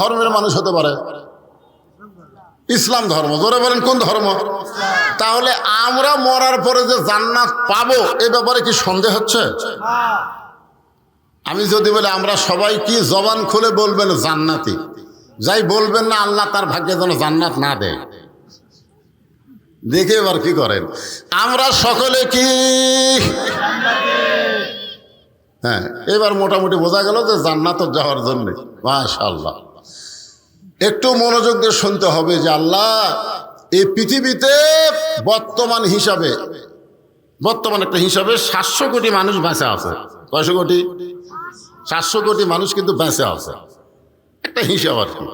ধর্মের মানুষ হতে পারে? ইসলাম ধর্ম। জোরে বলেন কোন ধর্ম? তাহলে আমরা মরার পরে যে জান্নাত পাবো এ ব্যাপারে কি সন্দেহ হচ্ছে? আমি যদি বলি আমরা সবাই কি জবান খুলে বলবেন জান্নাতি, যাই বলবেন না আল্লাহ তার ভাগ্যে যেন জান্নাত না দেয়। দেখে এবার কি করেন? আমরা সকলে কি? হ্যাঁ, এবার মোটামুটি বোঝা গেল যে জান্নাত যাওয়ার জন্য মাশাআল্লাহ। একটু মনোযোগ দিয়ে শুনতে হবে যে আল্লাহ এই পৃথিবীতে বর্তমান একটা হিসাবে 700 কোটি মানুষ বেঁচে আছে। কয়শো কোটি? 700 কোটি মানুষ কিন্তু বেঁচে আছে, একটা হিসাব আর কি।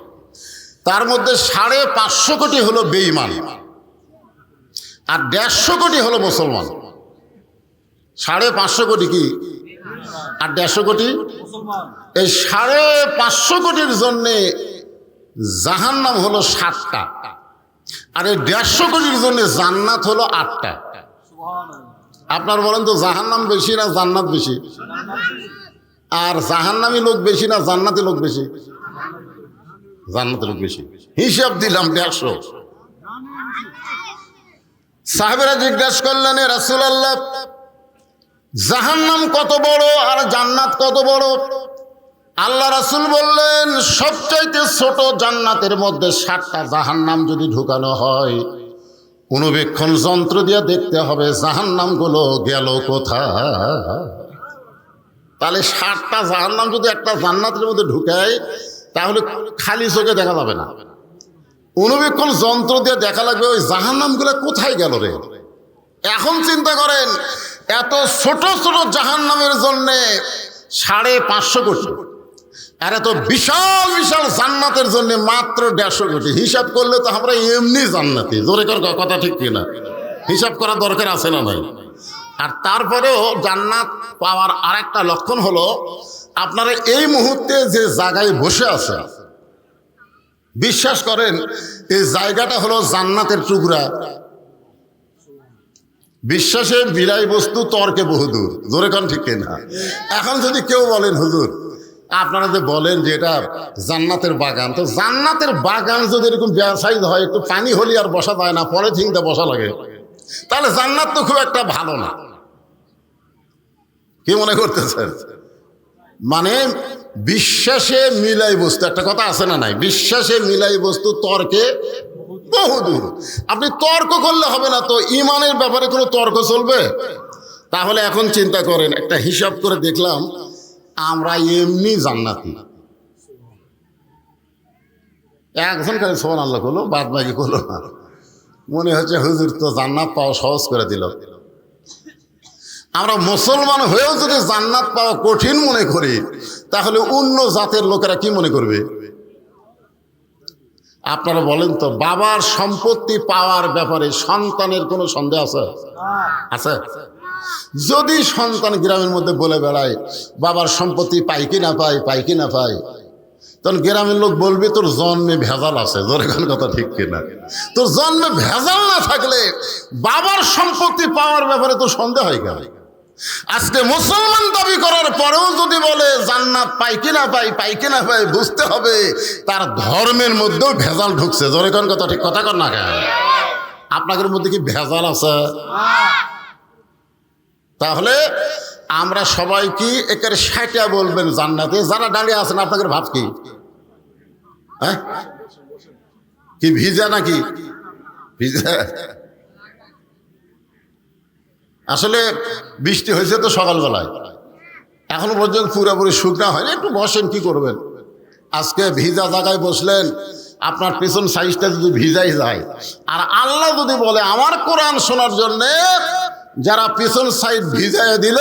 তার মধ্যে 550 কোটি হলো বেঈমান আর 150 কোটি হলো মুসলমান। 550 কোটি কি আর 150 কোটি? এই 550 কোটির জন্যে জাহান্নাম হলো 7টা, আর এই 150 কোটির জন্য জান্নাত হলো 8টা। আপনার বলেন তো জাহান্নাম বেশি না জান্নাত বেশি? আর জাহান্নামী লোক বেশি না জান্নাতি লোক বেশি? জান্নাতি লোক বেশি। হিসাব দিলাম 150। সাহাবেরা জিজ্ঞাসা করলেন, এ রাসূলুল্লাহ, জাহান্নাম কত বড় আর জান্নাত কত বড়? আল্লাহ রাসূল বললেন, সবচাইতে ছোট জান্নাতের মধ্যে 7টা জাহান্নাম যদি ঢুকানো হয়, অনুবীক্ষণ যন্ত্র দিয়ে দেখতে হবে জাহান্নামগুলো গেল কোথায়। তাহলে 7টা জাহান্নাম যদি একটা জান্নাতের মধ্যে ঢুকায় তাহলে খালি চোখে দেখা যাবে না, অনুবীক্ষণ যন্ত্র দিয়ে দেখা লাগবে ওই জাহান্নামগুলো কোথায় গেল রে। এখন চিন্তা করেন, এত ছোট ছোট জাহান্নামের জন্যে 550 কোটি, আর এত বিশাল বিশাল জান্নাতের জন্য মাত্র 150 কোটি। হিসাব করলে তো আমরা এমনি জান্নাতি। জোরে কথা ঠিক কিনা? হিসাব করা দরকার আছে না নাই? আর তারপরেও জান্নাত পাওয়ার আরেকটা লক্ষণ হলো, আপনারা এই মুহূর্তে যে জায়গায় বসে আছেন, বিশ্বাস করেন এই জায়গাটা হলো জান্নাতের টুকরা। বিশ্বাসে বিলাই বস্তু, তর্কে বহুদূর। জোরে কান ঠিক কিনা? এখন যদি কেউ বলেন হুজুর আপনারা যে বলেন যে এটা জান্নাতের বাগান, তো জান্নাতের বাগান যদি এরকম ব্যবসায়ী হয়, একটু পানি হলি আর বসা যায় না, পরে থিংতে বসা লাগে, তাহলে জান্নাত তো খুব একটা ভালো না। কি মনে করতেছেন? মানে বিশ্বাসে মিলাই বস্তু, একটা কথা আছে না নাই? বিশ্বাসে মিলাই বস্তু, তর্কে বহুদূর। আপনি তর্ক করলে হবে না, তো ইমানের ব্যাপারে কোনো তর্ক চলবে? তাহলে এখন চিন্তা করেন, একটা হিসাব করে দেখলাম আমরা এমনি জান্নাতি। একজন খালি সুবহানাল্লাহ করলো, বাদ বাকি করলো না। মনে হচ্ছে হুজুর তো জান্নাত পাওয়া সহজ করে দিল। আমরা মুসলমান হয়েও যদি জান্নাত পাওয়া কঠিন মনে করি, তাহলে অন্য জাতের লোকেরা কি মনে করবে? আপনারা বলেন তো, বাবার সম্পত্তি পাওয়ার ব্যাপারে সন্তানের কোনো সন্দেহ আছে? আছে? যদি সন্তান গ্রামের মধ্যে বলে বেড়ায় বাবার সম্পত্তি পাই কি না পাই, তখন গ্রামের লোক বলবে তোর জন্মে ভেজাল আছে। জোরে কথা ঠিক কিনা? তোর জন্মে ভেজাল না থাকলে বাবার সম্পত্তি পাওয়ার ব্যাপারে তো সন্দেহ হয় কেন? আজকে মুসলমান দাবি করার পরেও যদি বলে জান্নাত পাই কিনা পাই, বুঝতে হবে তার ধর্মের মধ্যেও ভেজাল ঢুকছে। জোরে কথা ঠিক কথা কর না কেন? আপনাদের মধ্যে কি ভেজাল আছে? তাহলে আমরা সবাই কি একের 60টা বলবেন জান্নাতে? যারা দাঁড়িয়ে আছেন আপনাদের ভাব কি? হ্যাঁ, কি ভিজা নাকি? ভিজা? আসলে বৃষ্টি হয়েছে তো সকালবেলায়, এখনো পর্যন্ত পুরোপুরি শুকনা হয়নি। একটু বসেন, কি করবেন? আজকে ভিজা জায়গায় বসলেন, আপনার পেছন সাইজটা যদি ভিজাই যায়, আর আল্লাহ যদি বলে আমার কোরআন শোনার জন্যে যারা পেছন সাইড ভিজাই দিল,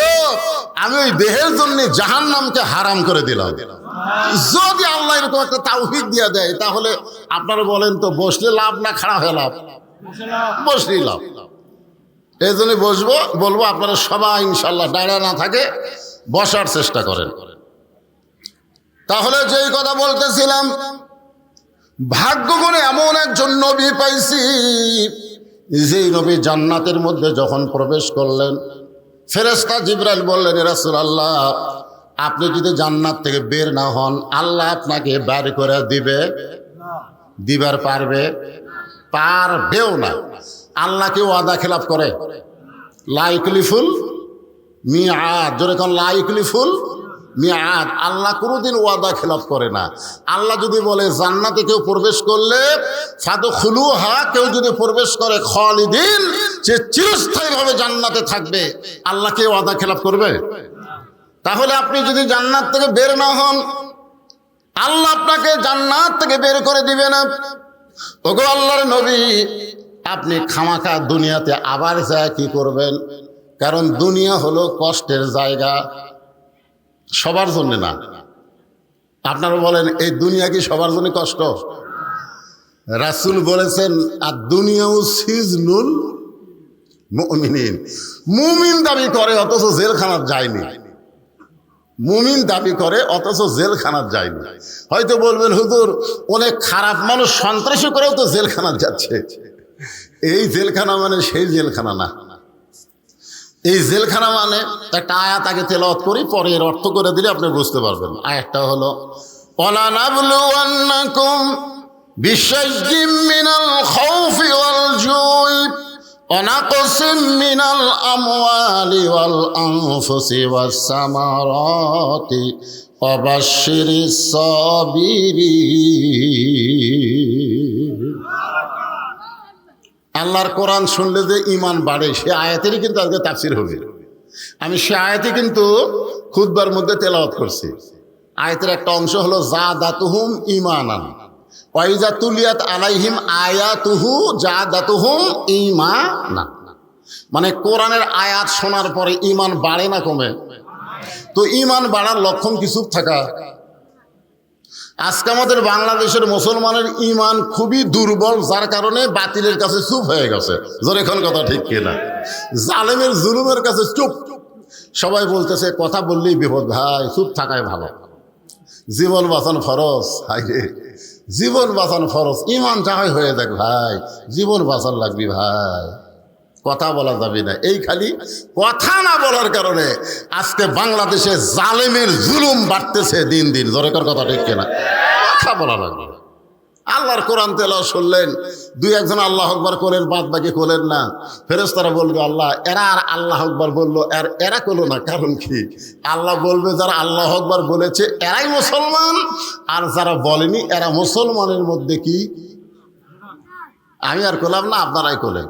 আমি ওই দেহের জন্য জাহান্নামকে হারাম করে দিলাম। যদি আল্লাহ এরকম একটা তাওফিক দিয়ে দেয়, তাহলে আপনারা বলেন তো বসলে লাভ না খাড়া হয়ে লাভ? বসলেই লাভ। এই জন্য বলবো আপনারা সবাই ইনশাল্লাহ দাঁড়া না থাকে বসার চেষ্টা করেন। তাহলে যেই কথা বলতেছিলাম, ভাগ্য করে এমন একজন নবী পাইছি, যেই নবী জান্নাতের মধ্যে যখন প্রবেশ করলেন, ফেরেশতা জিবরাইল বললেন, রাসূলুল্লাহ আপনি যদি জান্নাত থেকে বের না হন, আল্লাহ আপনাকে বের করে দিবার পারবেও না। আল্লাহকে ওয়াদা খেলাপ করে, লা ইউখলিফুল মিআদ, জোরে কোন লা ইউখলিফুল মিআদ। আল্লাহ কোনোদিন ওয়াদা খেলাপ করে না। আল্লাহ যদি বলে জান্নাতে কেউ প্রবেশ করলে ফাদখুলুহা, কেউ যদি প্রবেশ করে খালিদিন, সে চিরস্থায়ীভাবে জান্নাতে থাকবে, আল্লাহ কে ওয়াদা খেলাপ করবে? তাহলে আপনি যদি জান্নাত থেকে বের না হন, আল্লাহ আপনাকে জান্নাত থেকে বের করে দিবে না। ওগো আল্লাহর নবী, আপনি খামাখা দুনিয়াতে আবার যায় কি করবেন? কারণ দুনিয়া হলো কষ্টের জায়গা, সবার জন্য না। আপনারা বলেন এই দুনিয়া কি সবার জন্য কষ্ট? রাসূল বলেছেন আর দুনিয়াও সিজনুল মুমিনিন। মুমিন দাবি করে অথচ জেলখানার যায়নি, মুমিন দাবি করে অথচ জেলখানার যায়নি। হয়তো বলবেন হুজুর অনেক খারাপ মানুষ সন্ত্রাসী করেও তো জেলখানার যাচ্ছে। এই জেলখানা মানে সেই জেলখানা না। এই জেলখানা মানে একটা আয়াত আগে তেলাওয়াত করি, পরে এর অর্থ করে দিলে আপনি বুঝতে পারবেন। আয়াতটা হলো ওয়ালা নাবলুওয়ান্নাকুম বিশাইইম মিনাল খাউফি ওয়াল জুই ওয়া নাকসিম মিনাল আমওয়ালি ওয়াল আনফুসি ওয়াস সামারাতি ওয়া বাশশিরিস সাবিরিন। আল্লাহর কোরআন শুনলে যে ঈমান বাড়ে, সে আয়াতেরই কিন্তু আজকে তাফসীর হবে। আমি সে আয়াতই কিন্তু খুতবার মধ্যে তেলাওয়াত করছি। আয়াতের একটা অংশ হলো যাদাতুহুম ঈমানান ওয়া ইযা তুলিয়াত আলাইহিম আয়াতুহু যাদাতুহুম ঈমানা। মানে কোরআনের আয়াত শোনার পরে ঈমান বাড়ে না কমে? তো ঈমান বাড়ার লক্ষণ কি চুপ থাকা? আজকে আমাদের বাংলাদেশের মুসলমানের ঈমান খুবই দুর্বল, যার কারণে বাতিলের কাছে চুপ হয়ে গেছে। জোরে এখন কথা ঠিক কিনা? জালেমের জুলুমের কাছে চুপ। সবাই বলতেছে কথা বললেই বিপদ, ভাই চুপ থাকাই ভালো, জীবন বাঁচান ফরজ। হাইরে জীবন বাঁচান ফরজ, ঈমান যাহাই হয়ে দেখ ভাই, জীবন বাঁচান লাগবি ভাই, কথা বলা যাবে না। এই খালি কথা না বলার কারণে আজকে বাংলাদেশে জালেমের জুলুম বাড়তেছে দিন দিন। জোরেকার কথা ঠিক কিনা? কথা বলা লাগবে। আল্লাহর কোরআন তেলাওয়াত শুনলেন, দুই একজন আল্লাহ আকবার করলেন, বাদ বাকি করলেন না। ফেরেশতারা বলবে আল্লাহ এরা আর আল্লাহ আকবার বললো, আর এরা করলো না, কারণ কি? আল্লাহ বলবে যারা আল্লাহ আকবার বলেছে এরাই মুসলমান, আর যারা বলেনি এরা মুসলমানের মধ্যে কি? আমি আর করলাম না, আপনারাই করলেন।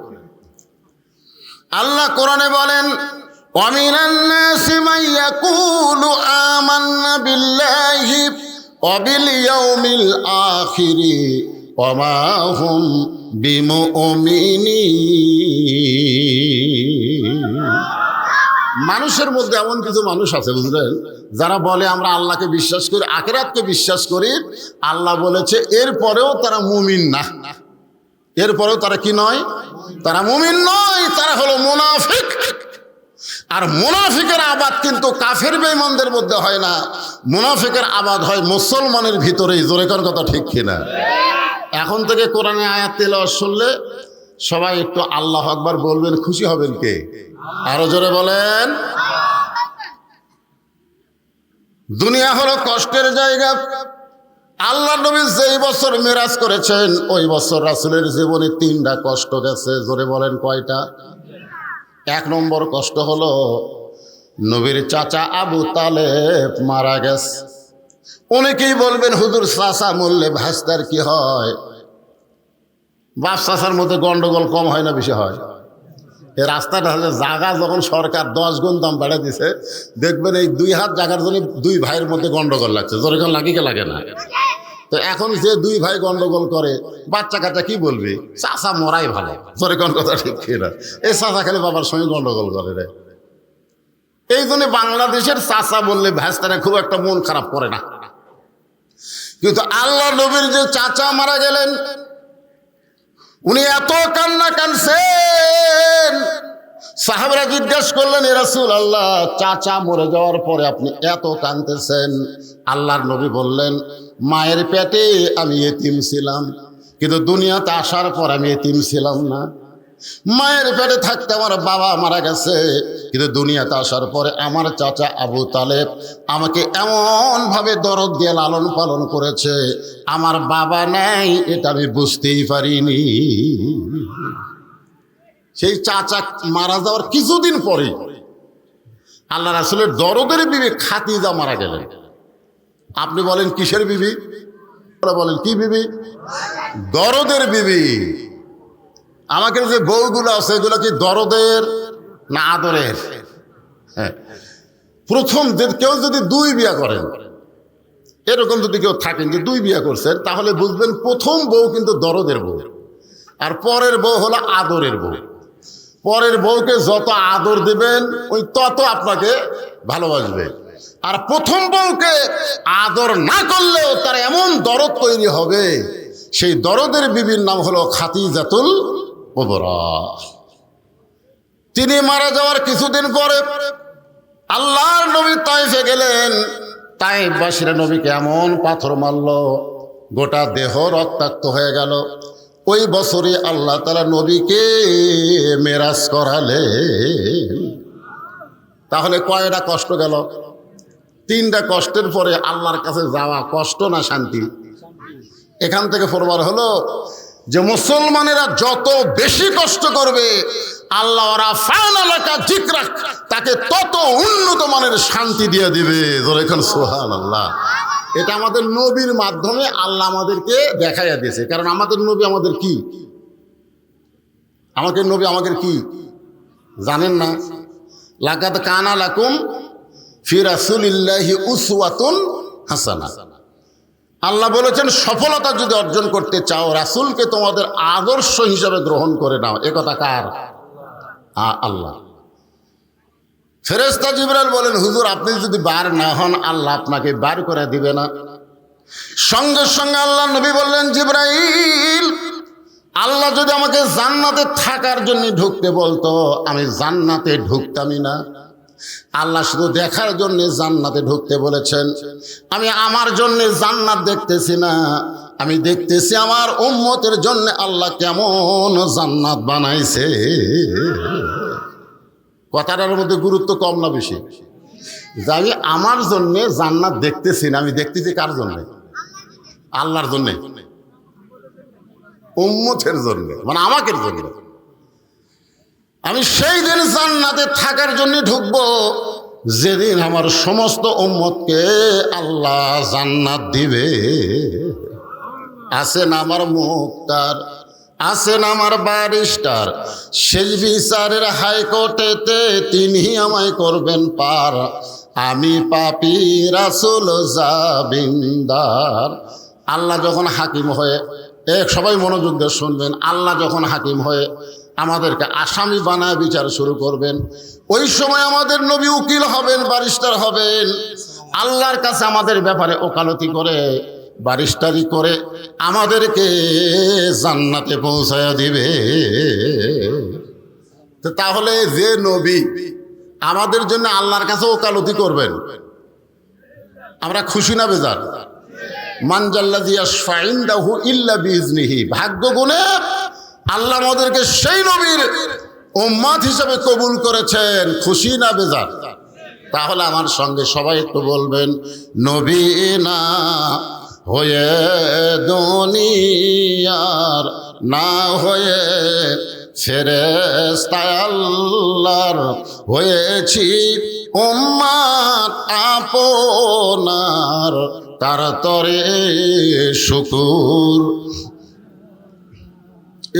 আল্লাহ কোরআনে বলেন ওয়ামিনান নাসি মান ইয়াকুলু আমান্না বিল্লাহি ওয়া বিল ইয়াউমিল আখিরি ওয়া মা হুম বিমুমিনিন। মানুষের মধ্যে এমন কিছু মানুষ আছে বুঝলেন, যারা বলে আমরা আল্লাহকে বিশ্বাস করি, আখিরাতকে বিশ্বাস করি, আল্লাহ বলেছে, এরপরেও তারা মুমিন না। এরপরেও তারা কি নয়? তারা মুমিন নয়, তারা হলো মুনাফিক। আর মুনাফিকের আবাদ কিন্তু কাফের বেঈমানদের মধ্যে হয় না, মুনাফিকের আবাদ হয় মুসলমানের ভিতরেই। জোরে কার কথা ঠিক কিনা? এখন থেকে কোরআনে আয়াত তেলাওয়াত শুনলে সবাই একটু আল্লাহ আকবার বলবেন, খুশি হবেন কে? আরো জোরে বলেন। দুনিয়া হলো কষ্টের জায়গা। আল্লাহ নবী যেই বছর মেরাজ করেছেন ওই বছর রাসূলের জীবনে 3টা কষ্ট গেছে। জোরে বলেন কয়টা? 1 নম্বর কষ্ট হলো নবীর চাচা আবু তালেব মারা গেছে। অনেকেই বলবেন হুজুর চাচা মরলে ভাস্তার কি হয়? বাপ চাচার মধ্যে গন্ডগোল কম হয় না বেশি হয়? এই রাস্তাটা জায়গা যখন সরকার 10 গুণ দাম বাড়িয়ে দিছে, দেখবেন এই 2 হাত জায়গার জন্য 2 ভাইয়ের মধ্যে গন্ডগোল লাগছে। জোরে কোন লাগে কি লাগে না? তো এখন যে 2 ভাই গন্ডগোল করে, বাচ্চা কাচ্চা কি বলবে? চাচা মরাই ভালো। জোরে কোন কথা ঠিক কিনা? এই চাচা খালি বাবার সঙ্গে গন্ডগোল করে রে। এই জন্য বাংলাদেশের চাচা বললে ভাস্তারা খুব একটা মন খারাপ করে না। কিন্তু আল্লাহ নবীর যে চাচা মারা গেলেন, উনি এত কান্না কাঁদছেন, সাহাবারা জিজ্ঞাসা করলেন, ইয়া রাসূলুল্লাহ চাচা মরে যাওয়ার পরে আপনি এত কাঁদতেছেন? আল্লাহর নবী বললেন, মায়ের পেটে আমি এতিম ছিলাম, কিন্তু দুনিয়াতে আসার পর আমি এতিম ছিলাম না। মায়ের পেটে থাকতে আমার বাবা মারা গেছে, কিন্তু দুনিয়াতে আসার পরে আমার চাচা আবু তালেব আমাকে এমনভাবে দরদ দিয়ে লালন পালন করেছে, আমার বাবা নাই এটা আমি বুঝতেই পারিনি। সেই চাচা মারা যাওয়ার কিছুদিন পরে আল্লাহ রাসূলের দরদের বিবি খাদিজা মারা গেলেন। আপনি বলেন কিসের বিবি? বলেন কি বিবি? দরদের বিবি। আমাকে যে বউগুলো আছে এগুলো কি দরদের না আদরের? হ্যাঁ, প্রথম কেউ যদি দুই বিয়া করেন, এরকম যদি কেউ থাকেন যে দুই বিয়া করছেন, তাহলে বুঝবেন প্রথম বউ কিন্তু দরদের বউ, আর পরের বউ হলো আদরের বউ। পরের বউকে যত আদর দিবেন ওই তত আপনাকে ভালোবাসবে, আর প্রথম বউকে আদর না করলেও তার এমন দরদ তৈরি হবে, সেই দরদের বিবির নাম হলো খাদিজাতুল কুবরা। তিনি মারা যাওয়ার কিছুদিন পরে আল্লাহর নবী তাইফে গেলেন। তাইফবাসীরা নবীকে এমন পাথর মারল, গোটা দেহ রক্তাক্ত হয়ে গেল। ওই বছরই আল্লাহ তাআলা নবীকে মেরাজ করালেন। তাহলে কয়টা কষ্ট গেল? তিনটা কষ্টের পরে আল্লাহর কাছে যাওয়া কষ্ট না শান্তি? এখান থেকে ফরমান হলো যে মুসলমানেরা যত বেশি কষ্ট করবে আল্লাহ তাকে তত উন্নত মানের শান্তি দিয়ে দিবে। এখন সুবহানাল্লাহ। এটা আমাদের নবীর মাধ্যমে আল্লাহ আমাদেরকে দেখাইয়া দিয়েছে। কারণ আমাদের নবী আমাদের কি? আমাদের নবী আমাদের কি জানেন না? লাকাদ কানা লাকুম ফি রাসূলিল্লাহি উসওয়াতুন হাসানাহ। আল্লাহ বলেছেন সফলতা যদি অর্জন করতে চাও রাসূলকে তোমাদের আদর্শ হিসাবে গ্রহণ করে নাও। এ কথা কার? আল্লাহ। ফেরেশতা জিবরাইল বলেন, হুজুর আপনি যদি বার না হন আল্লাহ আপনাকে বার করে দিবে না। সঙ্গে সঙ্গে আল্লাহ নবী বললেন, জিবরাইল আল্লাহ যদি আমাকে জান্নাতে থাকার জন্য ঢুকতে বলতো আমি জান্নাতে ঢুকতামই না। আল্লাহ শুধু দেখার জন্য জান্নাতে ঢুকতে বলেছেন। আমি আমার জন্য জান্নাত দেখতেছি না, আমি দেখতেছি আমার উম্মতের জন্য আল্লাহ কেমন জান্নাত বানাইছে। কথাটার মধ্যে গুরুত্ব কম না বেশি? যে আমি আমার জন্যে জান্নাত দেখতেছি না, আমি দেখতেছি কার জন্যে? আল্লাহর জন্যে, উম্মতের জন্য, মানে আমাকে জন্য। আমি সেই দিন জান্নাতে থাকার জন্য ঢুকবো যেদিন আমার সমস্ত উম্মতকে আল্লাহ জান্নাত দিবে। আছেন আমার মুক্তার, আছেন আমার বারিস্টার, শেষ বিচারের হাইকোর্টেতে তিনি আমায় করবেন পার। আমি পাপী রাসূল জাবিন্দার। আল্লাহ যখন হাকিম হয়ে, সবাই মনোযোগ দিয়ে শুনবেন, আল্লাহ যখন হাকিম হয়ে আমাদেরকে আসামি বানায় বিচার শুরু করবেন, ওই সময় আমাদের নবী উকিল হবেন, বারিস্টার হবেন। আল্লাহর কাছে আমাদের ব্যাপারে ওকালতি করে, বারিস্টারি করে আমাদেরকে জান্নাতে পৌঁছায়া দিবে। তাহলে যে নবী আমাদের জন্য আল্লাহর কাছে ওকালতি করবেন, আমরা খুশি না বেজার? মানজাল্লাযী ইয়াশফা ইনদাহু ইল্লা বিইজনিহি। ভাগ্য গুণে আল্লাহ আমাদেরকে সেই নবীর উম্মত হিসেবে কবুল করেছেন। খুশি না বেজার? তাহলে আমার সঙ্গে সবাই একটু বলবেন, নবী না হয়ে দুনিয়ার, না হয়ে ফেরেশতা আল্লাহর, হয়েছি উম্মত আপনার, তার তরে শুকুর।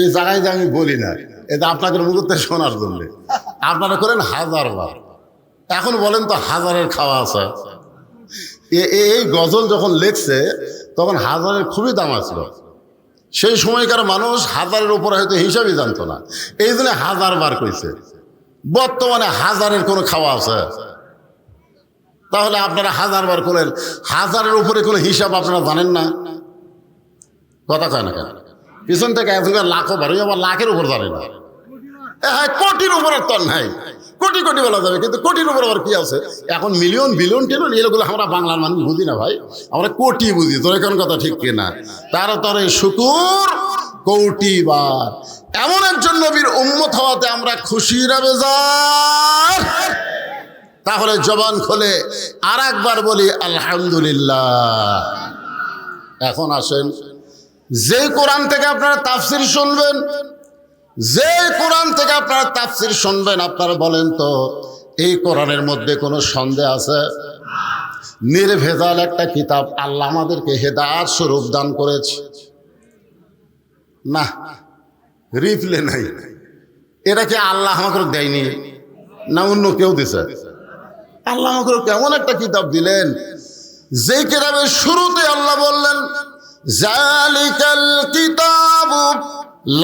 এই জায়গায় যে আমি বলি না, এটা আপনাদের মুহূর্তে শোনার জন্য। আপনারা করেন হাজারবার। এখন বলেন তো হাজারের খাওয়া আছে। এই গজল যখন লেখছে তখন হাজারের খুবই দাম আসলো। সেই সময়কার মানুষ হাজারের উপরে হয়তো হিসাবই জানতো না, এই জন্য হাজার বার কইছে। বর্তমানে হাজারের কোনো খাওয়া আছে? তাহলে আপনারা হাজার বার করেন, হাজারের উপরে কোনো হিসাব আপনারা জানেন না? কথা কয় না কেন? পিছন থেকে একজনের লাখও বার, আবার লাখের উপর জানে না। হ্যাঁ, কোটির উপরে তো নাই, কোটি কোটি বলা যাবে, কিন্তু কোটির উপর আবার কি আছে? এখন মিলিয়ন বিলিয়ন টিলিয়ন এগুলো আমরা বাংলার মানুষ বুঝি না ভাই, আমরা কোটি বুঝি। তোর এখন কথা ঠিক কিনা? তার তরে শুকুর কোটিবার। এমন একজন নবীর উম্মত হওয়াতে আমরা খুশি না বেজার? তাহলে জবান খুলে আর একবার বলি আলহামদুলিল্লাহ। এখন আসেন, যে কোরআন থেকে আপনারা তাফসির শুনবেন, যে কোরআন থেকে আপনারা তাফসির শুনবেন, আপনারা বলেন তো এই কোরআনের মধ্যে কোনো সন্দেহ আছে? নির্ভেজাল একটা কিতাব, আল্লাহ আমাদেরকে হেদায়েত স্বরূপ দান করেছে। না, রিপ্লে নাই। এটা কি আল্লাহ আমাকে দেয়নি না অন্য কেউ দিছে? আল্লাহ আমাকে কেমন একটা কিতাব দিলেন, যে কিতাবের শুরুতে আল্লাহ বললেন জালিকাল কিতাবু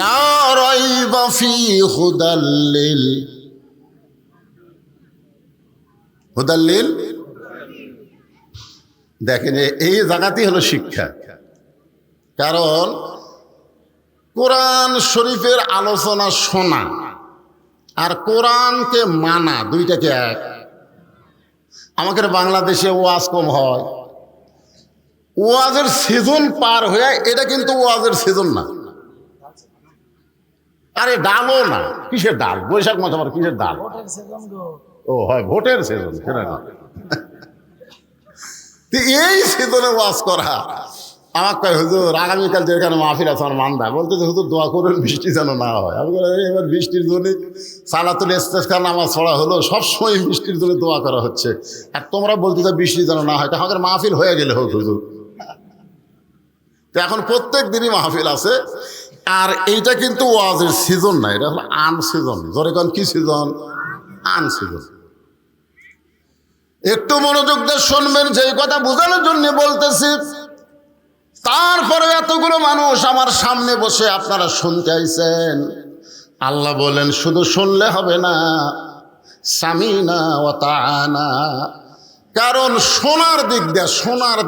লা রাইবা ফীহি হুদাল্লিল। দেখেন এই জায়গাতেই হলো শিক্ষা। কারণ কোরআন শরীফের আলোচনা শোনা আর কোরআনকে মানা দুইটাকে এক। আমাদের বাংলাদেশে ওয়াজ কম হয়, ওয়াজের সিজন পার হয়ে, এটা কিন্তু ওয়াজের সিজন না। আরে ডালও না, কিসের ডাল? বৈশাখ মাস আবার কিসের ডাল? ও হয় ভোটের সিজন, সেটা না। এই সিজনে ওয়াজ করা আমার কয় হুজুর আগামীকাল যেখানে মাহফিল আছে আমার মান্দা, বলতে যে হুজুর দোয়া করবেন বৃষ্টি যেন না হয়। আমি এবার বৃষ্টির জন্য সালাতুল ইস্তেসকা নামাজ পড়া হলো, সবসময় বৃষ্টির জন্য দোয়া করা হচ্ছে, আর তোমরা বলতে যে বৃষ্টি যেন না হয়। তা আমাদের মাহফিল হয়ে গেলে হোক হুজুর। তো এখন প্রত্যেক দিনই মাহফিল আছে, আর এইটা কিন্তু ওয়াজের সিজন না, এটা হলো আন সিজন। ধরে কোন কি সিজন? আন সিজন। একটু মনোযোগ দিয়ে শুনবেন, যে কথা বোঝানোর জন্য বলতেছি। তারপরে এতগুলো মানুষ আমার সামনে বসে আপনারা শুনতে আইছেন। আল্লাহ বলেন শুধু শুনলে হবে না, সামিনা ওয়া তাআনা। কারণ শোনার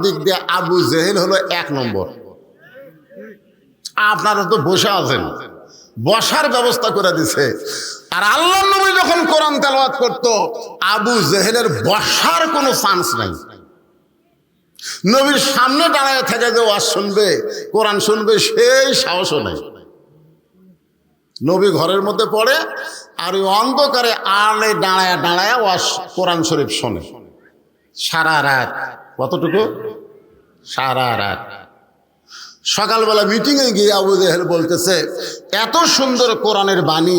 দিক দিয়ে আবু জেহেল হলো 1 নম্বর। আপনারা তো বসে আছেন, বসার ব্যবস্থা করে দিছে। আর আল্লাহ নবী যখন কোরআন তেলাওয়াত করত, আবু জেহেলের বসার কোনো চান্স নাই। নবীর সামনে দাঁড়ায় থেকে যে ওয়াজ শুনবে, কোরআন শুনবে, সেই সাহসও নাই। নবী ঘরের মধ্যে পড়ে, আর ওই অন্ধকারে আলে দাঁড়ায় ওয়াজ কোরআন শরীফ শোনে সারা রাত। কতটুকু? সারা রাত। সকালবেলা মিটিংয়ে গিয়ে আবু জেহেল বলতেছে, এত সুন্দর কোরআনের বাণী,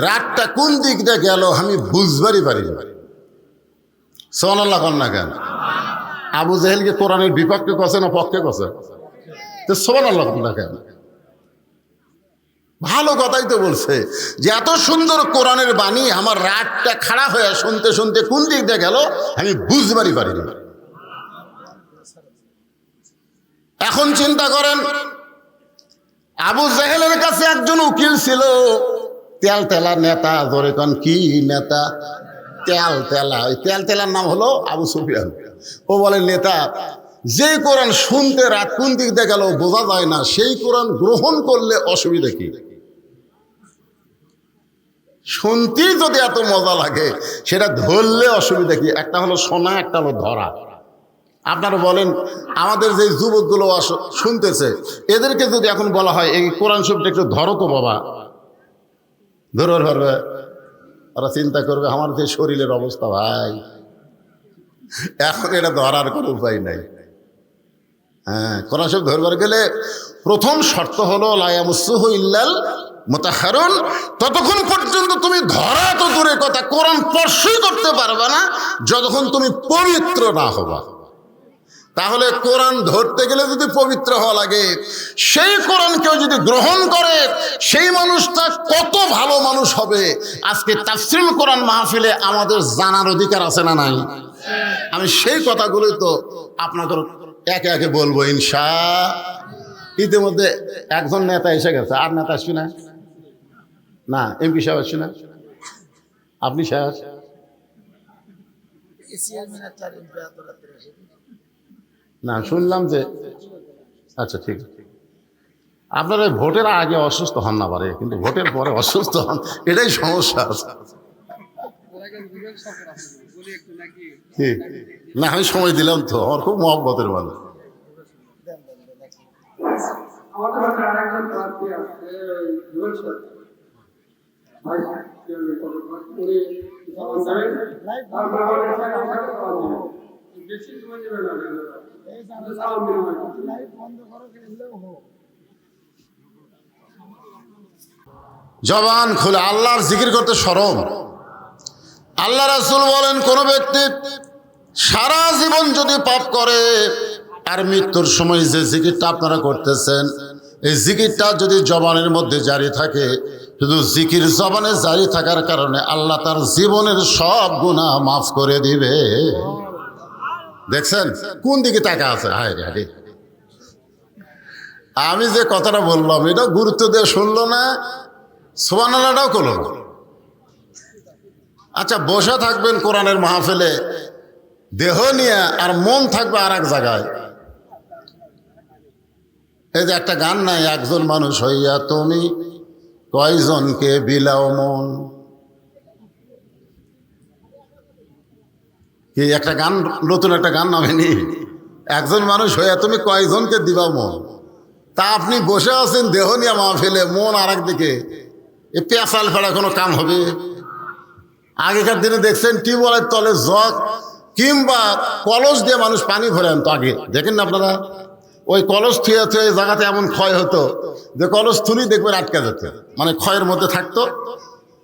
রাতটা কোন দিক দিয়ে গেল আমি বুঝবারই পারি না। সুবহানাল্লাহ কন না কেন? আবু জেহেলকে কোরআনের বিপক্ষে কছে না পক্ষে কছে? তো সুবহানাল্লাহ কন না কেন? ভালো কথাই তো বলছে যে এত সুন্দর কোরআনের বাণী, আমার রাতটা খাড়া হয়ে শুনতে শুনতে কোন দিক দিয়ে গেল আমি বুঝবারই পারি না। এখন চিন্তা করেন, আবু জেহেলের কাছে একজন উকিল ছিল, তেলতেলা নেতা। ধরে কন কি নেতা? তেলতেলা। ওই তেলতেলার নাম হলো আবু সুফিয়ান। ও বলে নেতা, যে কোরআন শুনতে রাত কোন দিক দিয়ে গেল বোঝা যায় না, সেই কোরআন গ্রহণ করলে অসুবিধা কি? শুনতেই যদি এত মজা লাগে, সেটা ধরলে অসুবিধা কি? একটা হলো শোনা, একটা হলো ধরা। আপনারা বলেন, আমাদের যে যুবকগুলো শুনতেছে, এদেরকে যদি এখন বলা হয় এই কোরআন শরীফটা একটু ধরো তো বাবা, ধরবে ধরবে? ওরা চিন্তা করবে আমার যে শরীরের অবস্থা ভাই, এখন এটা ধরার কোনো উপায় নাই। হ্যাঁ, কোরআন শরীফ ধরবার গেলে প্রথম শর্ত হলো লা ইয়ামাসসুহু ইল্লাল মুতাহহারুন। ততক্ষণ পর্যন্ত তুমি ধরা তো দূরের কথা, কোরআন স্পর্শই করতে পারবে না যতক্ষণ তুমি পবিত্র না হবা। তাহলে কোরআন ধরতে গেলে যদি পবিত্র হওয়া লাগে, সেই কোরআন কেউ যদি গ্রহণ করে, সেই মানুষটা কত ভালো মানুষ হবে। আজকে তাফসীরুল কোরআন মাহফিলে আমাদের জানার অধিকার আছে না নাই? আমি সেই কথাগুলোই তো আপনাদের একে একে বলবো ইনশাআল্লাহ। ইতিমধ্যে একজন নেতা এসে গেছে, আর নেতা আসবে না? না, এমপি সাহেব আসছে না? আপনি সাহেব? না, শুনলাম যে, আচ্ছা ঠিক আছে। আপনারা ভোটের আগে অসুস্থ হন না পারে, কিন্তু ভোটের পরে অসুস্থ হন, এটাই সমস্যা আছে। ঠিক না, আমি সময় দিলাম তো, আমার খুব মহব্বতের মানুষ। জবান খুলে আল্লাহর জিকির করতে শরম। আল্লাহ রাসূল বলেন, কোন ব্যক্তি সারা জীবন যদি পাপ করে আর মৃত্যুর সময় যে জিকিরটা আপনারা করতেছেন, এই জিকিরটা যদি জবানের মধ্যে জারি থাকে, শুধু জিকির জবানে জারি থাকার কারণে আল্লাহ তার জীবনের সব গুনাহ মাফ করে দিবে। দেখছেন কোন দিকে টাকা আছে? হায় রে, আমি যে কথাটা বললাম এটা গুরুত্ব দিয়ে শুনলো না, সুবহানাল্লাহটাও করলো না। আচ্ছা, বসে থাকবেন কোরআনের মাহফিলে দেহ নিয়ে, আর মন থাকবে আর এক জায়গায়। এই যে একটা গান নাই, একজন মানুষ হইয়া তুমি কয়জনকে বিলাও মন, কি একটা গান, নতুন একটা গান নামেনি, একজন মানুষ হইয়া তুমি কয়জনকে দিবা মন। তা আপনি বসে আছেন দেহ নিয়ে মাহফিলে, মন আর একদিকে, এ পেঁচাল ফেলা কোনো কাম হবে? আগেকার দিনে দেখছেন টিউবওয়েলের তলে জগ কিংবা কলস দিয়ে মানুষ পানি ভরে আনতো। আগে দেখেন না আপনারা, ওই কলস থুয়ে থুয়ে জায়গাতে এমন ক্ষয় হতো যে কলস থুলি দেখবেন আটকে যেত, মানে ক্ষয়ের মধ্যে থাকতো।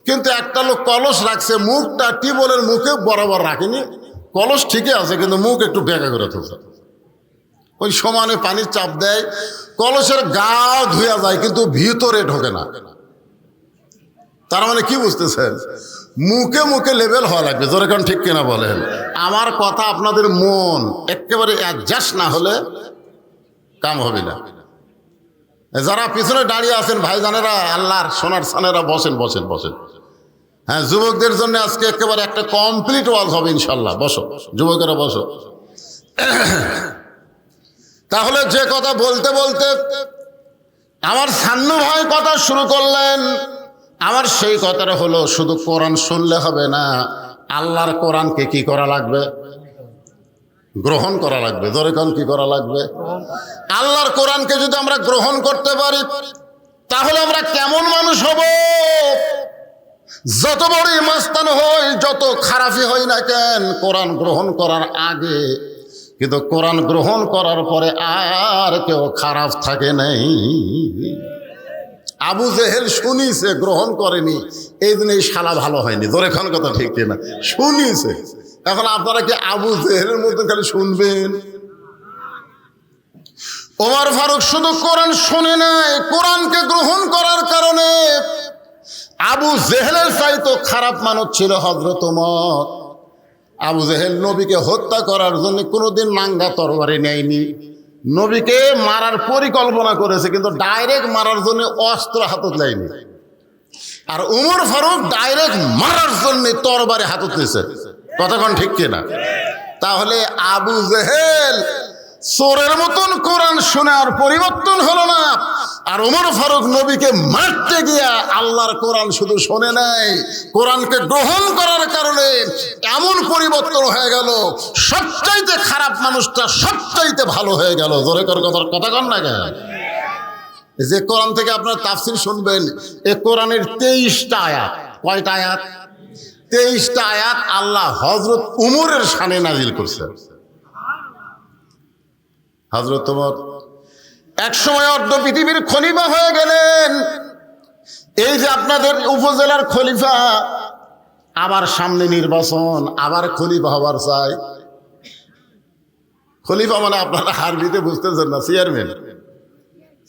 কিন্তু একটা লোক কলস রাখছে, মুখটা টিউবওয়েলের মুখে বরাবর রাখেনি, কলস ঠিকই আছে কিন্তু মুখ একটু বেঁকা করে তুলছে। ওই সমানে পানির চাপ দেয়, কলসের গা ধুয়ে যায় কিন্তু ভিতরে ঢোকে না। তার মানে কি বুঝতেছেন? মুখে মুখে লেভেল হওয়া লাগবে। জোরে কারণ ঠিক কিনা বলেন? আমার কথা আপনাদের মন একেবারে অ্যাডজাস্ট না হলে কাম হবে না। যারা পিছনে দাঁড়িয়ে আছেন ভাইজানেরা, আল্লাহর সোনার সানেরা, বসেন বসেন বসেন। হ্যাঁ, যুবকদের জন্য আজকে একেবারে একটা কমপ্লিট ওয়াজ হবে ইনশাল্লাহ। বসো যুবকেরা, বসো। তাহলে যে কথা বলতে বলতে আমার সান্নু ভাই কথা শুরু করলেন, আমার সেই কথাটা হলো শুধু কোরআন শুনলে হবে না, আল্লাহর কোরআনকে কি করা লাগবে? গ্রহণ করা লাগবে। জোরে কোন কি করা লাগবে? আল্লাহর কোরআনকে যদি আমরা গ্রহণ করতে পারি তাহলে আমরা কেমন মানুষ হব? যত বড়ই মাস্তান হই, যত খারাপই হই না কেন, কোরআন গ্রহণ করার আগে কিন্তু কোরআন গ্রহণ করার পরে আর কেউ খারাপ থাকে নাই। আবু জেহেল শুনিছে, গ্রহণ করেনি, এই দিন এই শালা ভালো হয়নি। জোরে খান কথা ঠিক কিনা? শুনিছে। এখন আপনারা কি আবু জেহেলের মধ্যে খালি শুনবেন? ওমর ফারুক শুধু কোরআন শুনে নাই, কোরআনকে গ্রহণ করার কারণে আবু জেহেলের চাইতো খারাপ মানুষ ছিল হযরত ওমর। আবু জেহেল নবীকে হত্যা করার জন্য কোনোদিন নাঙ্গা তরবারি নেয়নি, নবীকে মারার পরিকল্পনা করেছে কিন্তু ডাইরেক্ট মারার জন্য অস্ত্র হাতত নেয়নি। আর উমর ফারুক ডাইরেক্ট মারার জন্য তরবারি হাতত নিয়েছে। কতক্ষণ ঠিক কিনা? তাহলে আবু জেহেল চোরের মতন কোরআন শুনে আর পরিবর্তন হলো না, আর উমর ফারুক নবীকে মারতে গিয়া আল্লাহর কোরআন শুধু শোনে নাই, কোরআনকে গ্রহণ করার কারণে এমন পরিবর্তন হয়ে গেল, সবচাইতে খারাপ মানুষটা সবচাইতে ভালো হয়ে গেল। জোরে করে কথা কন না কেন? যে কোরআন থেকে আপনার তাফসীর শুনবেন, এই কোরআনের 23টা আয়াত। কয়টা আয়াত? 23টা আয়াত আল্লাহ হযরত উমরের শানে নাজিল করছে। হযরত ওমর একসময় অর্ধ পৃথিবীর খলিফা হয়ে গেলেন। এই যে আপনাদের উপজেলার খলিফা, আবার সামনে নির্বাচন, আবার খলিফা হবার চাই। খলিফা মানে আপনারা আরবিতে বুঝতেছেন না, চেয়ারম্যান।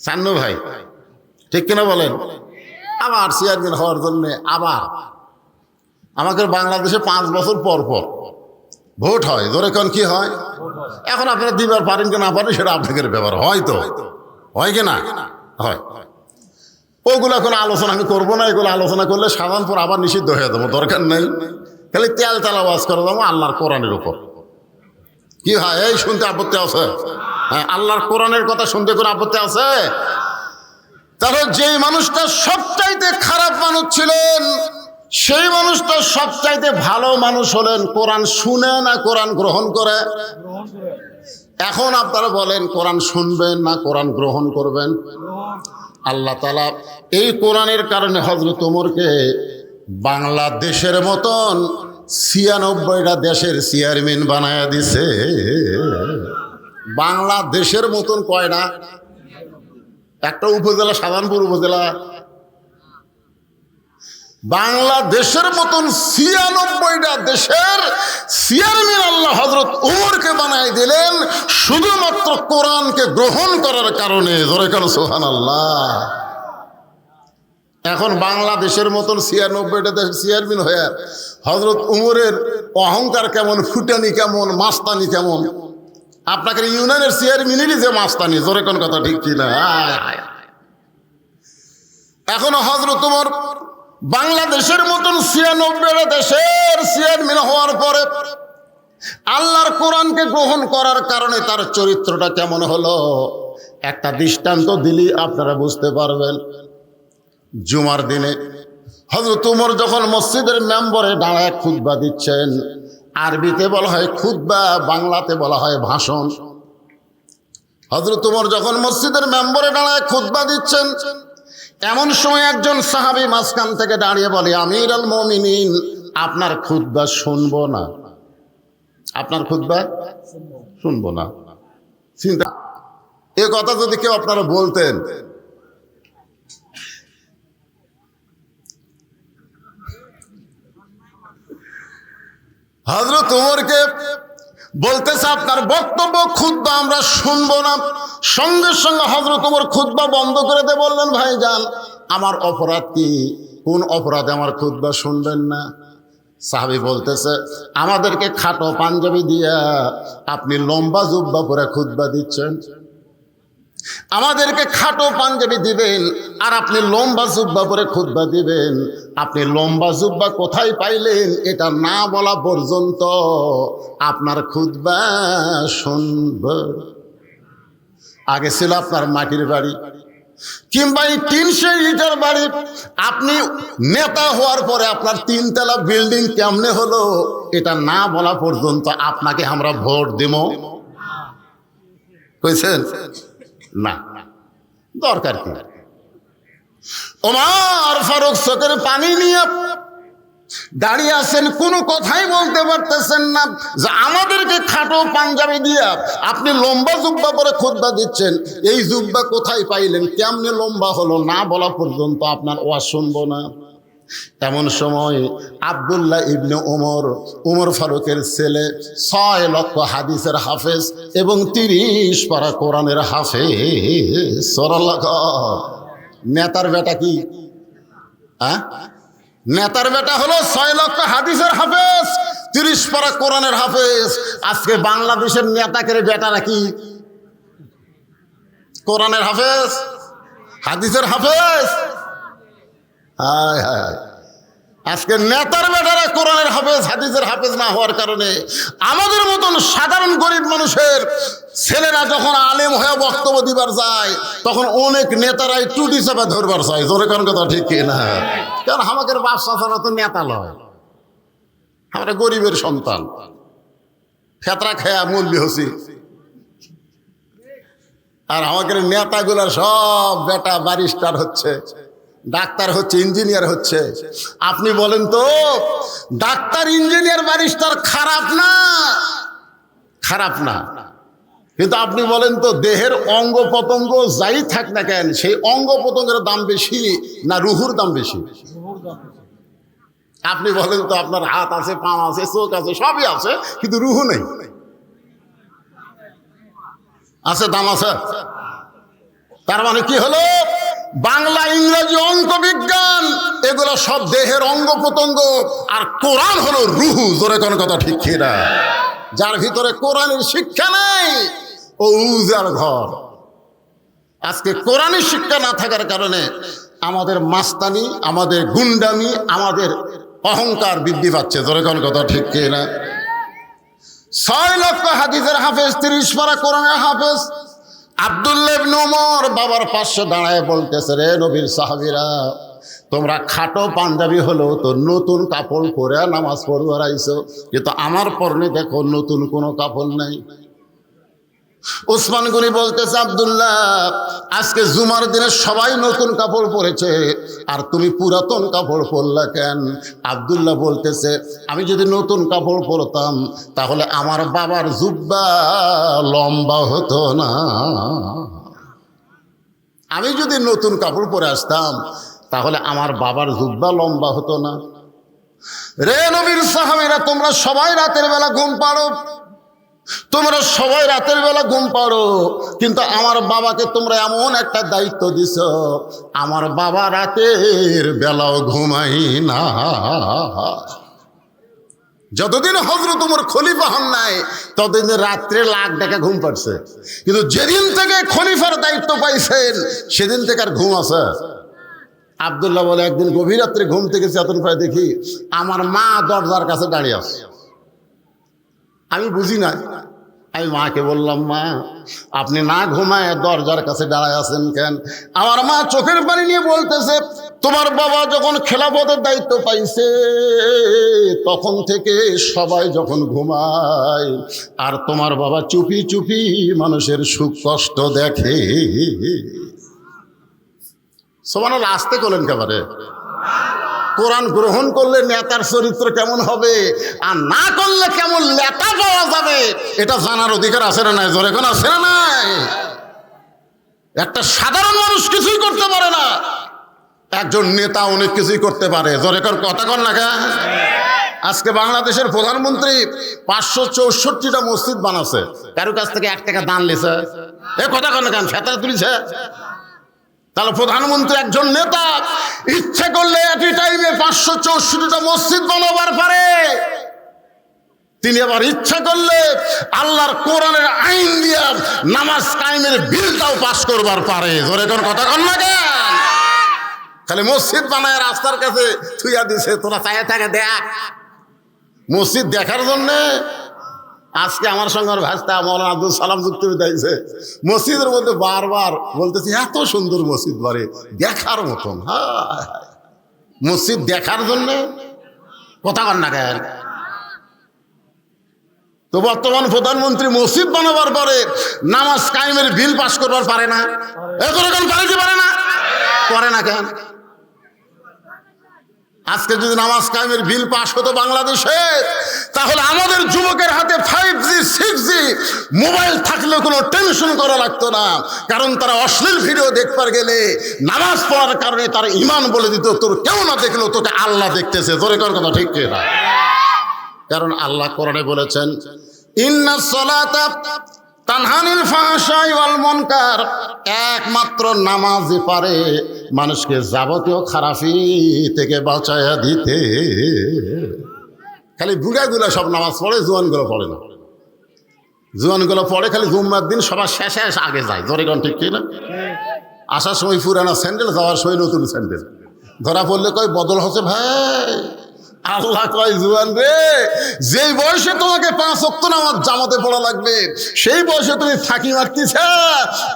সান্নু ভাই ঠিক কিনা বলেন? আবার চেয়ারম্যান হওয়ার জন্য আবার আমাদের বাংলাদেশে 5 বছর পর পর ভোট হয়। ধরে কোন কি হয়? এখন আপনারা দিবার পারেন কি না পারেন সেটা আপনাদের ব্যাপার। হয়তো হয় কি না হয়, ওগুলো কোনো আলোচনা আমি করবো না। এগুলো আলোচনা করলে সাধারণপুর আবার নিষিদ্ধ হয়ে যাবো, দরকার নেই। খালি তেল তেল আওয়াজ করে দেবো আল্লাহর কোরআনের উপর। কি হয়? এই শুনতে আপত্তি আছে? হ্যাঁ, আল্লাহর কোরআনের কথা শুনতে কোনো আপত্তি আছে? তাহলে যেই মানুষটা সবচাইতে খারাপ মানুষ ছিলেন, সেই মানুষটা সবচাইতে ভালো মানুষ হলেন কোরআন শুনে না কোরআন গ্রহণ করে। এখন আপনারা বলেন কোরআন শুনবেন না কোরআন গ্রহণ করবেন? আল্লাহ তাআলা এই কোরআনের কারণে হযরত ওমরকে বাংলাদেশের মতন ৯৬টা দেশের চেয়ারম্যান বানায়া দিছে। বাংলাদেশের মতন কয়টা? একটা উপজেলা, সাধারণপুর উপজেলা। বাংলাদেশের মতন ৯৬টা দেশের চেয়ারম্যান আল্লাহ হযরত ওমরকে বানাই দিলেন শুধুমাত্র কোরআনকে গ্রহণ করার কারণে। জোরে কারো সুবহানাল্লাহ। এখন বাংলাদেশের মতন ৯৬টা দেশের চেয়ারম্যান হয়ে হযরত ওমরের অহংকার কেমন, ফুটানি কেমন, মাস্তানি কেমন। আপনাকে ইউনিয়নের চেয়ারম্যানেরই যে মাস্তানি। জোরে কোন কথা ঠিক কিনা? এখন হযরত ওমর বাংলাদেশের মতন ৯৬টা দেশের চেয়ারম্যান হওয়ার পরে আল্লাহর কোরআনকে গ্রহণ করার কারণে তার চরিত্রটা কেমন হলো একটা দৃষ্টান্ত দিলি আপনারা বুঝতে পারবেন। জুমার দিনে হযরত ওমর যখন মসজিদের মেম্বরে দাঁড়ায় খুতবা দিচ্ছেন, আরবিতে বলা হয় খুতবা, বাংলাতে বলা হয় ভাষণ। হযরত ওমর যখন মসজিদের মেম্বরে দাঁড়ায় খুতবা দিচ্ছেন, এমন সময় একজন সাহাবী মাঝখান থেকে দাঁড়িয়ে বলে, আমিরুল মুমিনিন, আপনার খুতবা শুনবো না। আপনার খুতবা শুনবো না। চিন্তা, এ কথা যদি কেউ আপনারা বলতেন, হযরত ওমরকে বলতেছে আপনার বক্তব্য খুতবা আমরা শুনবো না। সঙ্গে সঙ্গে হযরত ওমর খুতবা বন্ধ করে দিয়ে বললেন, ভাইজান আমার অপরাধ কি? কোন অপরাধে আমার খুতবা শুনবেন না? সাহাবী বলতেছে, আমাদেরকে খাটো পাঞ্জাবি দিয়া আপনি লম্বা জুব্বা পরে খুতবা দিচ্ছেন। আমাদেরকে খাটো পাঞ্জাবি দিবেন আর আপনি লম্বা জুব্বা পরে খুতবা দিবেন। আপনি লম্বা জুব্বা কোথায় পাইলেন এটা না বলা পর্যন্ত আপনার খুতবা শুনব। আগে ছিল আপনার মাটির বাড়ি কিংবা এই টিন ইটার বাড়ি। আপনি নেতা হওয়ার পরে আপনার ৩ তলা বিল্ডিং কেমনে হলো এটা না বলা পর্যন্ত আপনাকে আমরা ভোট দেব কইছেন না? দরকার কি? ওমর ফারুক চোখের পানি নিয়ে দাঁড়িয়ে আছেন, কোনো কথাই বলতে পারতেছেন না যে আমাদেরকে খাটো পাঞ্জাবি দিয়া আপনি লম্বা জুব্বা পরে খুতবা দিচ্ছেন। এই জুব্বা কোথায় পাইলেন, কেমনে লম্বা হলো না বলা পর্যন্ত আপনার ওয়াজ শুনবো না। এমন সময় আব্দুল্লাহ ইবনে ওমর, ওমর ফারুকের ছেলে, ৬ লক্ষ হাদিসের হাফেজ এবং ৩০ পারা কোরআনের হাফেজ। নেতার বেটা কি? নেতার বেটা হলো ৬ লক্ষ হাদিসের হাফেজ, ৩০ পারা কোরআনের হাফেজ। আজকে বাংলাদেশের নেতাকে বেটারা কি? কোরআনের হাফেজ, হাদিসের হাফেজ। হায় হায়, আজকে নেতার বেটারা কোরআনের হাফেজ হাদিসের হাফেজ না হওয়ার কারণে আমাদের মতন সাধারণ গরিব মানুষের ছেলেরা যখন আলেম হয়ে বক্তব্য দিবার যায় তখন অনেক নেতারাই টুটি চাপা ধরবার চায়। জোরে কোন কথা ঠিক কিনা? কারণ আমাদের বাদশা ছাড়া তো নেতা লয়, আমরা গরিবের সন্তান, ফেতরা খেয়া মূল্য হছি। আর আমাদের নেতাগুলার সব বেটা ব্যারিস্টার হচ্ছে, ডাক্তার হচ্ছে, ইঞ্জিনিয়ার হচ্ছে। আপনি বলেন তো ডাক্তার, ইঞ্জিনিয়ার, ব্যারিস্টার খারাপ না? খারাপ না। কিন্তু আপনি বলেন তো দেহের অঙ্গ প্রত্যঙ্গ যাই থাক না কেন, সেই অঙ্গ প্রত্যঙ্গের দাম বেশি না রুহুর দাম বেশি? আপনি বলেন তো আপনার হাত আছে, পা আছে, চোখ আছে, সবই আছে, কিন্তু রুহু নেই। আছে, দাম আছে। তার মানে কি হলো, বাংলা, ইংরেজি, অঙ্ক, বিজ্ঞান এগুলো সব দেহের অঙ্গ প্রত্যঙ্গ, আর কোরআন হলো রুহু। জোরে কোন কথা ঠিক কিনা? যার ভিতরে কোরআনের শিক্ষা নেই ও উজার ঘর। আজকে কোরআনের শিক্ষা না থাকার কারণে আমাদের মাস্তানি, আমাদের গুন্ডামি, আমাদের অহংকার বৃদ্ধি পাচ্ছে। জোরে কোন কথা ঠিক কিনা? ৬ লক্ষ হাদিসের হাফেজ, ৩০ পারা কোরআনের হাফেজ আব্দুল্লাহ ইবনে ওমর বাবার পাশে দাঁড়ায় বলতেছে, রে নবীর সাহাবীরা, তোমরা খাটো পাঞ্জাবি হলো তো নতুন কাপড় পরে নামাজ পড়বার আইছো, কিন্তু আমার পরনে দেখো নতুন কোনো কাপড় নাই। ওসমান গনি বলতেছে, আব্দুল্লাহ আজকে জুমার দিনে সবাই নতুন কাপড় পরেছে আর তুমি পুরাতন কাপড় পরলা কেন? আব্দুল্লাহ বলতেছে, আমি যদি নতুন কাপড় পরতাম তাহলে আমার বাবার জুব্বা লম্বা হতো না। আমি যদি নতুন কাপড় পরে আসতাম তাহলে আমার বাবার জুব্বা লম্বা হতো না। রে নবীর সাহাবীরা, তোমরা সবাই রাতের বেলা ঘুম পাড়ো, তোমরা সবাই রাতের বেলা ঘুম পাড়ো, কিন্তু আমার বাবাকে তোমরা এমন একটা দায়িত্ব দিছ, আমার বাবা রাতের বেলাও ঘুমাই না। যতদিন হযরত ওমর খলিফা হন নাই ততদিন রাত্রে লাখ টাকা ঘুম পাড়ছে, কিন্তু যেদিন থেকে খলিফার দায়িত্ব পাইছেন সেদিন থেকে আর ঘুম আছে। আব্দুল্লাহ বলে, একদিন গভীর রাত্রে ঘুম থেকে চেতন পায় দেখি আমার মা দরজার কাছে দাঁড়িয়ে আছে। আমি বুঝি না, আমি মাকে বললাম, মা আপনি না ঘুমায় দরজার কাছে দাঁড়ায় আছেন কেন? আমার মা চোখের পানি নিয়ে বলতেছে, তোমার বাবা যখন খেলাফতের দায়িত্ব পাইছে তখন থেকে সবাই যখন ঘুমায় আর তোমার বাবা চুপি চুপি মানুষের সুখ কষ্ট দেখে। সুবহানাল্লাহ, আসতে করলেন কেবারে। কোরআন গ্রহণ করলে নেতার চরিত্র কেমন হবে আর না করলে কেমন নেতা পাওয়া যাবে এটা জানার অধিকার আছে না নাই? জোরে কোন আছে না নাই? একটা সাধারণ মানুষ কিছুই করতে পারে না, একজন নেতা অনেক কিছুই করতে পারে। জোরে কোন কথা কন না। আজকে বাংলাদেশের প্রধানমন্ত্রী 564টা মসজিদ বানাচ্ছে, কারো কাছ থেকে 1 টাকা দান লিছে? এ কথা কন না কেন? ফেতারা তুলিছে? তাহলে প্রধানমন্ত্রী একজন নেতা ইচ্ছে করলে একই টাইমে 564টা মসজিদ বানাবার পারে। তিনি আবার ইচ্ছা করলে আল্লাহর কোরআনের আইন দিয়া নামাজ কায়েমের বিলটাও পাস করবার পারে। জোরে কোন কথা কন না কেন? খালি মসজিদ বানায় রাস্তার কাছে থুইয়া দিছে, তোরা চাইয়া থাকে দেখ। মসজিদ দেখার জন্যে আজকে আমার সঙ্গে ভাস্তা মৌলানা আব্দুল সালাম যুক্ত হইতেছে, মসজিদের মধ্যে বারবার বলতেছি এত সুন্দর মসজিদ বাড়ি দেখার মতন। হ্যাঁ, মসজিদ দেখার জন্যে কথা কন না কেন? তো বর্তমান প্রধানমন্ত্রী মসজিদ বানাবার পরে নামাজ কায়েমের বিল পাস করবার পারে না। এখন পারে কি পারে না? করে না কেন? আজকে যদি নামাজ কায়েমের বিল পাস হতো বাংলাদেশে, তাহলে আমাদের যুবকের হাতে 5G 6G মোবাইল থাকলে কোনো টেনশন করা লাগতো না, কারণ তারা অশ্লীল ভিডিও দেখবার গেলে নামাজ পড়ার কারণে তার ইমান বলে দিত, তোর কেউ না দেখলো তোকে আল্লাহ দেখতেছে। জোরে কর কথা, ঠিক কি না? কারণ আল্লাহ কোরআনে বলেছেন, ইন্নাস সালাতা তানহানিল ফাহশাই ওয়াল মুনকার, একমাত্র নামাজই পারে মানুষকে যাবতীয় খারাপি থেকে বাঁচায়া দিতে। খালি বুড়াগুলো সব নামাজ পড়ে, জোয়ানগুলো পড়ে না। জোয়ানগুলো পড়ে খালি জুম্মার দিন সবার শেষে আগে যায়। জোরে কোন ঠিক কি না? আসার সময় পুরানা স্যান্ডেল, যাওয়ার সময় নতুন স্যান্ডেল। ধরা পড়লে কয় বদল হচ্ছে ভাই। আল্লাহ কয়, জুয়ান রে, যেই বয়সে তোমাকে 5 ওয়াক্ত নামাজ জামাতে পড়া লাগবে সেই বয়সে তুমি ফাঁকি মারতেছ,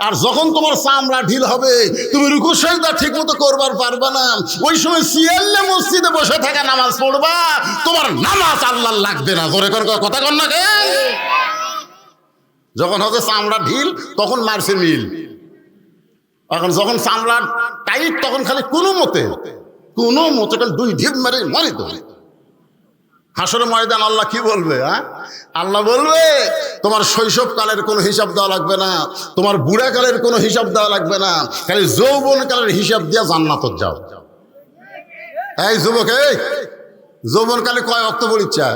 আর যখন তোমার চামড়া ঢিল হবে তুমি রুকু সিজদা ঠিক মতো করবার পারবা না, ওই সময় সিয়াল্লে মসজিদে বসে থাকা নামাজ পড়বা, তোমার নামাজ আল্লাহ লাগবে না। জোরে করে কথা কন না কেন? যখন হচ্ছে চামড়া ঢিল তখন মারছে মিল, এখন যখন চামড়া টাইট তখন খালি কোনো মতে কারণ 2 ঢিপ মারে মারি তো। হাসরের ময়দান আল্লাহ কি বলবে? আল্লাহ বলবে, তোমার শৈশবকালের কোনো হিসাব দেওয়া লাগবে না, তোমার বুড়াকালের কোনো হিসাব দেওয়া লাগবে না, খালি যৌবনকালের হিসাব দিয়া জান্নাতত যাও। এই যুবক, এই যৌবনকালে কয় ওয়াক্ত পড়িচ্ছা?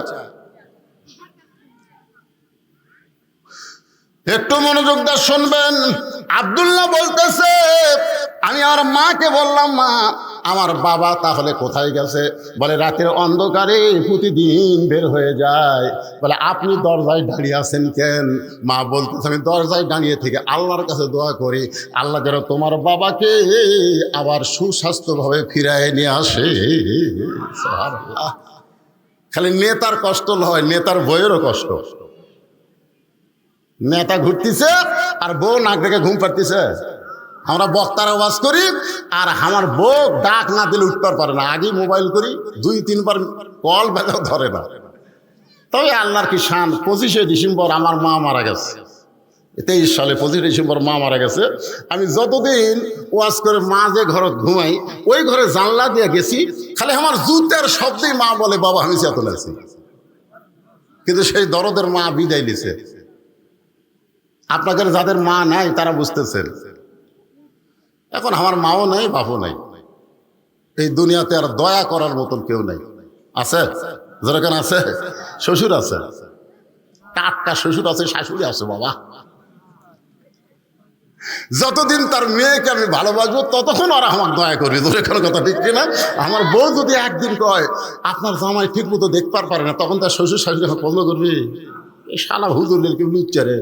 একটু মনোযোগ দিয়ে শুনবেন। আব্দুল্লাহ বলতেছে, আমি আমার মাকে বললাম, মা আমার বাবা তাহলে কোথায় গেছে? বলে রাতের অন্ধকারে প্রতিদিন বের হয়ে যায়। বলে আপনি দরজায় দাঁড়িয়ে আছেন কেন? মা বলতেছে, আমি দরজায় দাঁড়িয়ে থেকে আল্লাহর কাছে দোয়া করি, আল্লাহ যেন তোমার বাবাকে আবার সুস্বাস্থ্যভাবে ফিরায় নিয়ে আসে। খালি নেতার কষ্ট নয়, নেতার বইয়েরও কষ্ট। নেতা ঘুরতেছে আর বউ নাক দেখে ঘুম পাড়তেছে। আমরা বক্তারা ওয়াজ করি আর আমার বউ ডাক না দিলে উঠতে পারে না, আগে মোবাইল করি 2-3 বার কল বেলেও ধরে না। তবে আল্লাহর কি শান, 25শে ডিসেম্বর আমার মা মারা গেছে। 23 সালে 25 ডিসেম্বর মা মারা গেছে। আমি যতদিন ওয়াজ করে মা যে ঘরে ঘুমাই ওই ঘরে জানলা দিয়ে গেছি, খালি আমার জুতের শব্দেই মা বলে বাবা আমি চেতন আছি। কিন্তু সেই দরদের মা বিদায় দিছে। আপনাদের যাদের মা নাই তারা বুঝতেছেন। এখন আমার মাও নাই, বাপও নাই, এই দুনিয়াতে আর দয়া করার মতন কেউ নাই। আছে যেরকম আছে শ্বশুর আছে, টাটকা শ্বশুর আছে, শাশুড়ি আছে। বাবা যতদিন তার মেয়েকে আমি ভালোবাসবো ততক্ষণ ওরা আমার দয়া করবে। যেরকম কথা ঠিক কিনা? আমার বউ যদি একদিন কয় আপনার জামাই ঠিক মতো দেখতে পারে না, তখন তার শ্বশুর শাশুড়ি আমার পছন্দ করবি, এই শালা হুজুর কেউ লুচ্চারে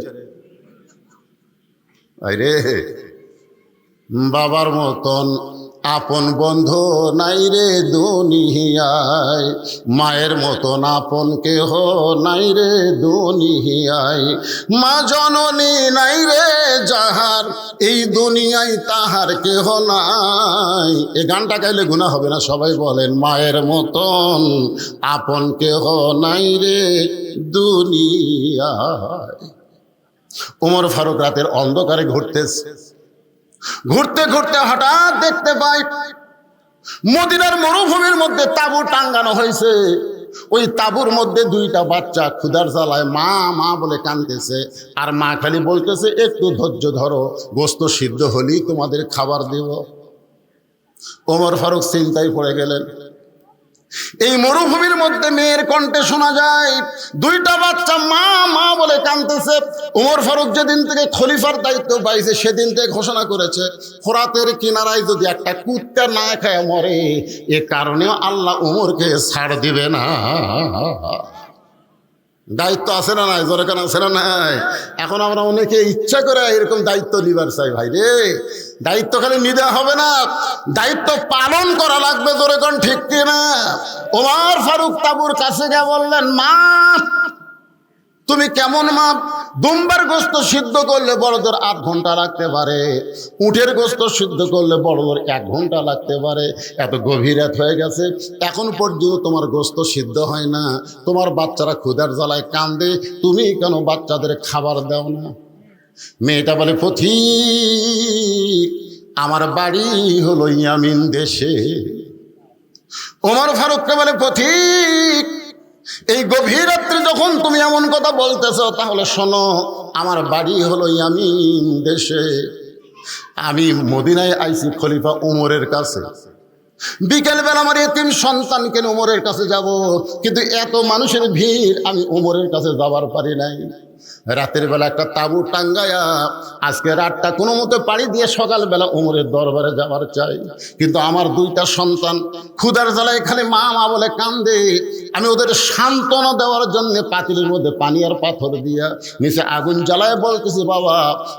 রে। বাবার মতন আপন বন্ধু নাই রে দুনিয়ায়, মায়ের মতন আপন কেহ নাই রে দুনিয়ায়, মা জননী নাই রে যাহার এই দুনিয়ায় তাহার কেহ নাই। এই গানটা গাইলে গুনাহ হবে না? সবাই বলেন মায়ের মতন আপন কেহ নাই রে দুনিয়ায়। ওমর ফারুক রাতের অন্ধকারে ঘুরতে ঘুরতে হঠাৎ দেখতে পাই মদিনার মরুভূমির মধ্যে তাঁবু টাঙ্গানো হয়েছে। ওই তাঁবুর মধ্যে দুইটা বাচ্চা ক্ষুধার জ্বালায় মা মা বলে কাঁদতেছে, আর মা খালি বলতেছে একটু ধৈর্য ধরো, গোস্ত সিদ্ধ হলেই তোমাদের খাবার দেব। ওমর ফারুক চিন্তায় পড়ে গেলেন। এই মরুভূমির মধ্যে মেয়ের কণ্ঠে শোনা যায় দুইটা বাচ্চা মা মা বলে কাঁদতেছে। ওমর ফারুক যেদিন থেকে খলিফার দায়িত্ব পাইছে সেদিন থেকে ঘোষণা করেছে ফোরাতের কিনারায় যদি একটা কুত্তা না খায় মরে, এ কারণেও আল্লাহ ওমরকে ছাড় দিবে না। দায়িত্ব আছে না নাই? যেরকম আছে না নাই? এখন আমরা অনেকে ইচ্ছা করে এরকম দায়িত্ব নিবার চাই। ভাই রে, দায়িত্ব খালি নিতে হবে না, দায়িত্ব পালন করা লাগবে। যেরকম ঠিক কিনা? ওমর ফারুক তাঁবুর কাছে গিয়ে বললেন মা তুমি কেমন মা? দুম্বার গোস্ত সিদ্ধ করলে বড়দের 8 ঘন্টা লাগতে পারে, উটের গোস্ত সিদ্ধ করলে বড়দের 1 ঘন্টা লাগতে পারে। এত গভীর রাত হয়ে গেছে, এখন পর্যন্ত তোমার গোস্ত সিদ্ধ হয় না, তোমার বাচ্চারা ক্ষুধার জ্বালায় কান্দে, তুমি কেন বাচ্চাদের খাবার দাও না? মেয়েটা বলে পথিক আমার বাড়ি হলো ইয়ামিন দেশে। ওমর ফারুককে বলে পথিক এই গভীর রাত্রে যখন তুমি এমন কথা বলতেছ তাহলে শোনো, আমার বাড়ি হলো ইয়ামিন দেশে, আমি মদিনায় আইছি খলিফা উমরের কাছে। বিকেলবেলা আমার এতিম সন্তানকে উমরের কাছে যাব, কিন্তু এত মানুষের ভিড় আমি উমরের কাছে যাবার পারি নাই। রাতের বেলা একটা তাঁবু টাঙ্গায়া আজকে রাতটা কোনো মতে পাড়ি দিয়ে সকালবেলা উমরের দরবারে যাবার চাই, কিন্তু আমার 2টা সন্তান ক্ষুধার জ্বালায় খালি মা মা বলে কান্দে। আমি ওদের সান্ত্বনা দেওয়ার জন্য পাতিলের মধ্যে পানি আর পাথর দিয়া নিচে আগুন জ্বালায় বলতেছি বাবা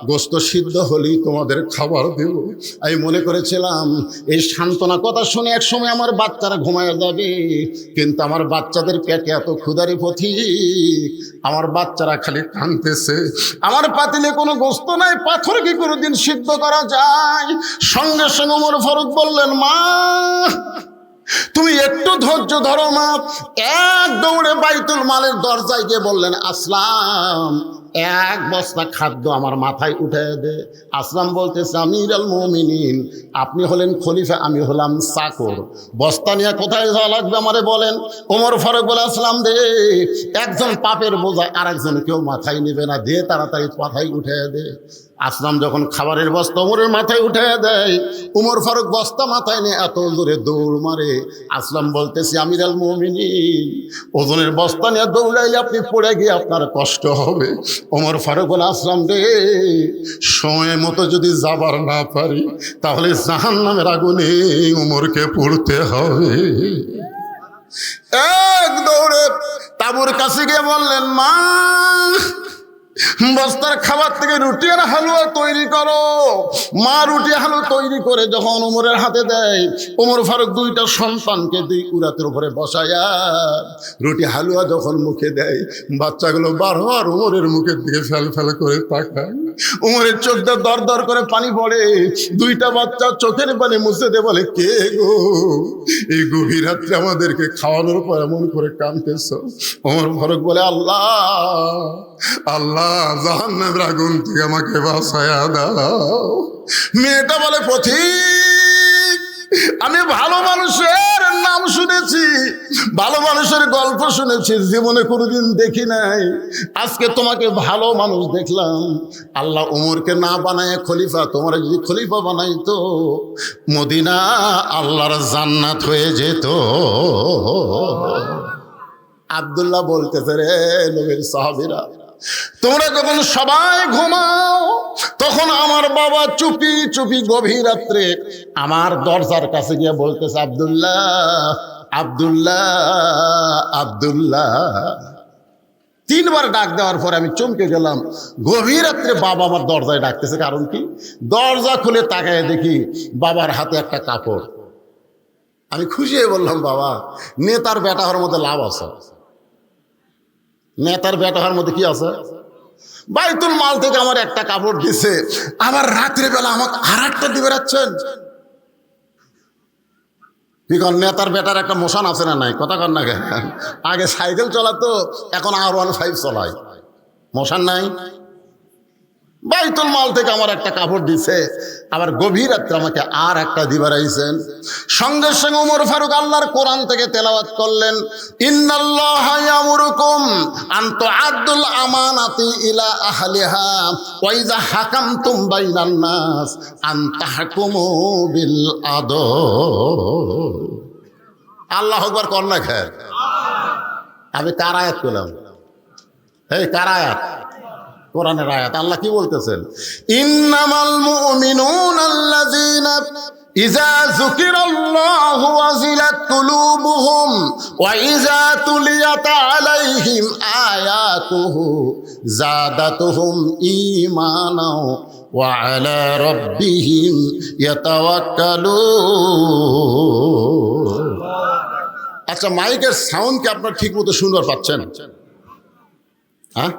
গোস্ত সিদ্ধ হলেই তোমাদের খাবার দেব। আমি মনে করেছিলাম এই সান্ত্বনা কথা শুনে এক সময় আমার বাচ্চারা ঘুমায় যাবে, কিন্তু আমার বাচ্চাদের পেটে এত ক্ষুধারি পথিক, আমার বাচ্চারা খালি কাঁদতেছে। আমার পাতিলে কোনো গোস্ত নাই, পাথর কি কোনোদিন সিদ্ধ করা যায়? সঙ্গে সঙ্গে ওমর ফারুক বললেন মা তুমি একটু ধৈর্য ধরো মা। এক দৌড়ে বাইতুল মালের দরজায় গিয়ে বললেন আসলাম 1 বস্তা খাদ্য আমার মাথায় উঠে দে। আসলাম বলতেছে আমিরুল মুমিনিন, আপনি হলেন খলিফা, আমি হলাম চাকর, বস্তা নিয়ে কোথায় যাওয়া লাগবে আমারে বলেন। ওমর ফারুক বলে আসলাম দে, একজন পাপের বোঝা আর একজন কেউ মাথায় নেবে না, দে তাড়াতাড়ি মাথায় উঠে দে। আসলাম যখন খাবারের বস্তা ওমরের মাথায় উঠে দেয়, ওমর ফারুক বস্তা মাথায় নিয়ে এত জোরে দৌড় মারে। আসলাম বলতেছি আমিরুল মুমিনিন, ওজনের বস্তা নিয়ে দৌড়াইলে আপনি পড়ে গিয়ে আপনার কষ্ট হবে। ওমর ফারুক বলে আসলাম রে, সময় মতো যদি যাবার না পারি তাহলে জাহান্নামের আগুনে উমরকে পড়তে হবে। এক দৌড়ে তাঁবুর কাছে গিয়ে বললেন মা বস্তার খাবার থেকে রুটি আর হালুয়া তৈরি করো। মা রুটি হালুয়া তৈরি করে যখন ওমরের হাতে দেয়, ওমর ফারুক 2টা সন্তানকে 2 উরাতের উপরে বসায়া রুটি হালুয়া যখন মুখে দেয়, বাচ্চাগুলো বারবার ওমরের মুখের দিকে ফেল ফেল করে তাকায়। উমরের চোখটা দর দর করে পানি পড়ে। দুইটা বাচ্চা চোখের পানি মুছে দিয়ে বলে, কে গো, এই গভীর রাত্রে আমাদেরকে খাওয়ানোর পর এমন করে কাঁদতেছ? ওমর ফারুক বলে, আল্লাহ আল্লাহ, জাহান্নামের আগুন থেকে আমাকে বাঁচায়া দাও। মেয়েটা বলে, পথিক, আমি ভালো মানুষের নাম শুনেছি, ভালো মানুষের গল্প শুনেছি, জীবনে কোনোদিন দেখি নাই। আজকে তোমাকে ভালো মানুষ দেখলাম। আল্লাহ উমরকে না বানায় খলিফা, তোমার যদি খলিফা বানাইতো, মদিনা আল্লাহর জান্নাত হয়ে যেত। আব্দুল্লাহ বলতেছে, রে নবীর সাহাবীরা, তোমরা যখন সবাই ঘুমাও, তখন আমার বাবা চুপি চুপি গভীর রাত্রে আমার দরজার কাছে গিয়ে বলতেছে, আব্দুল্লাহ আব্দুল্লাহ আব্দুল্লাহ। 3 বার ডাক দেওয়ার পরে আমি চমকে গেলাম। গভীর রাত্রে বাবা আমার দরজায় ডাকতেছে, কারণ কি? দরজা খুলে তাকায় দেখি বাবার হাতে একটা কাপড়। আমি খুশি হয়ে বললাম, বাবা, নেতার বেটা হওয়ার মধ্যে লাভ আছে। নেতার বেটা হওয়ার মধ্যে কি আছে? বাইতুল মাল থেকে আমার একটা কাপড় দিছে, আবার রাত্রিবেলা আমাকে আর একটা দিবে রাখছেন। কি কর, নেতার বেটার একটা মোশন আছে না নাই? কথা কর না কেন? আগে সাইকেল চালাতো, এখন R15 চালায়, মোশন নাই। বাইতুল মাল থেকে আমার একটা কাপড় দিছে, আবার গভীর রাত্রে আমাকে আর একটা দিবার আইছেন। সঙ্গে সঙ্গে ওমর ফারুক আল্লাহর কোরআন থেকে তেলাওয়াত করলেন, ইন্নাল্লাহা ইয়ামুরুকুম আন তুআদ্দুল আমানাতি ইলা আহলিহা ওয়া ইযা হাকামতুম বাইনান নাস আন তাহকুমু বিল আদল। আল্লাহু আকবার কর না খের। আমি কার আয়াত করলাম? এই কার আয়াত? কোরআনের আয়াত। আল্লাহ কি বলতেছেন? ইন্নামাল মুমিনুনা আল্লাযীনা ইযা যুকিরাল্লাহু ওয়াজিলাত কুলুবুহুম ওয়া ইযা তুলিয়াত আলাইহিম আয়াতুহু যাদাতুহুম ঈমানাও ওয়া আলা রাব্বিহিম ইয়াতাওয়াক্কালুন। আচ্ছা, মাইকের সাউন্ড কি আপনারা ঠিক মতো শুনতে পাচ্ছেন? হ্যাঁ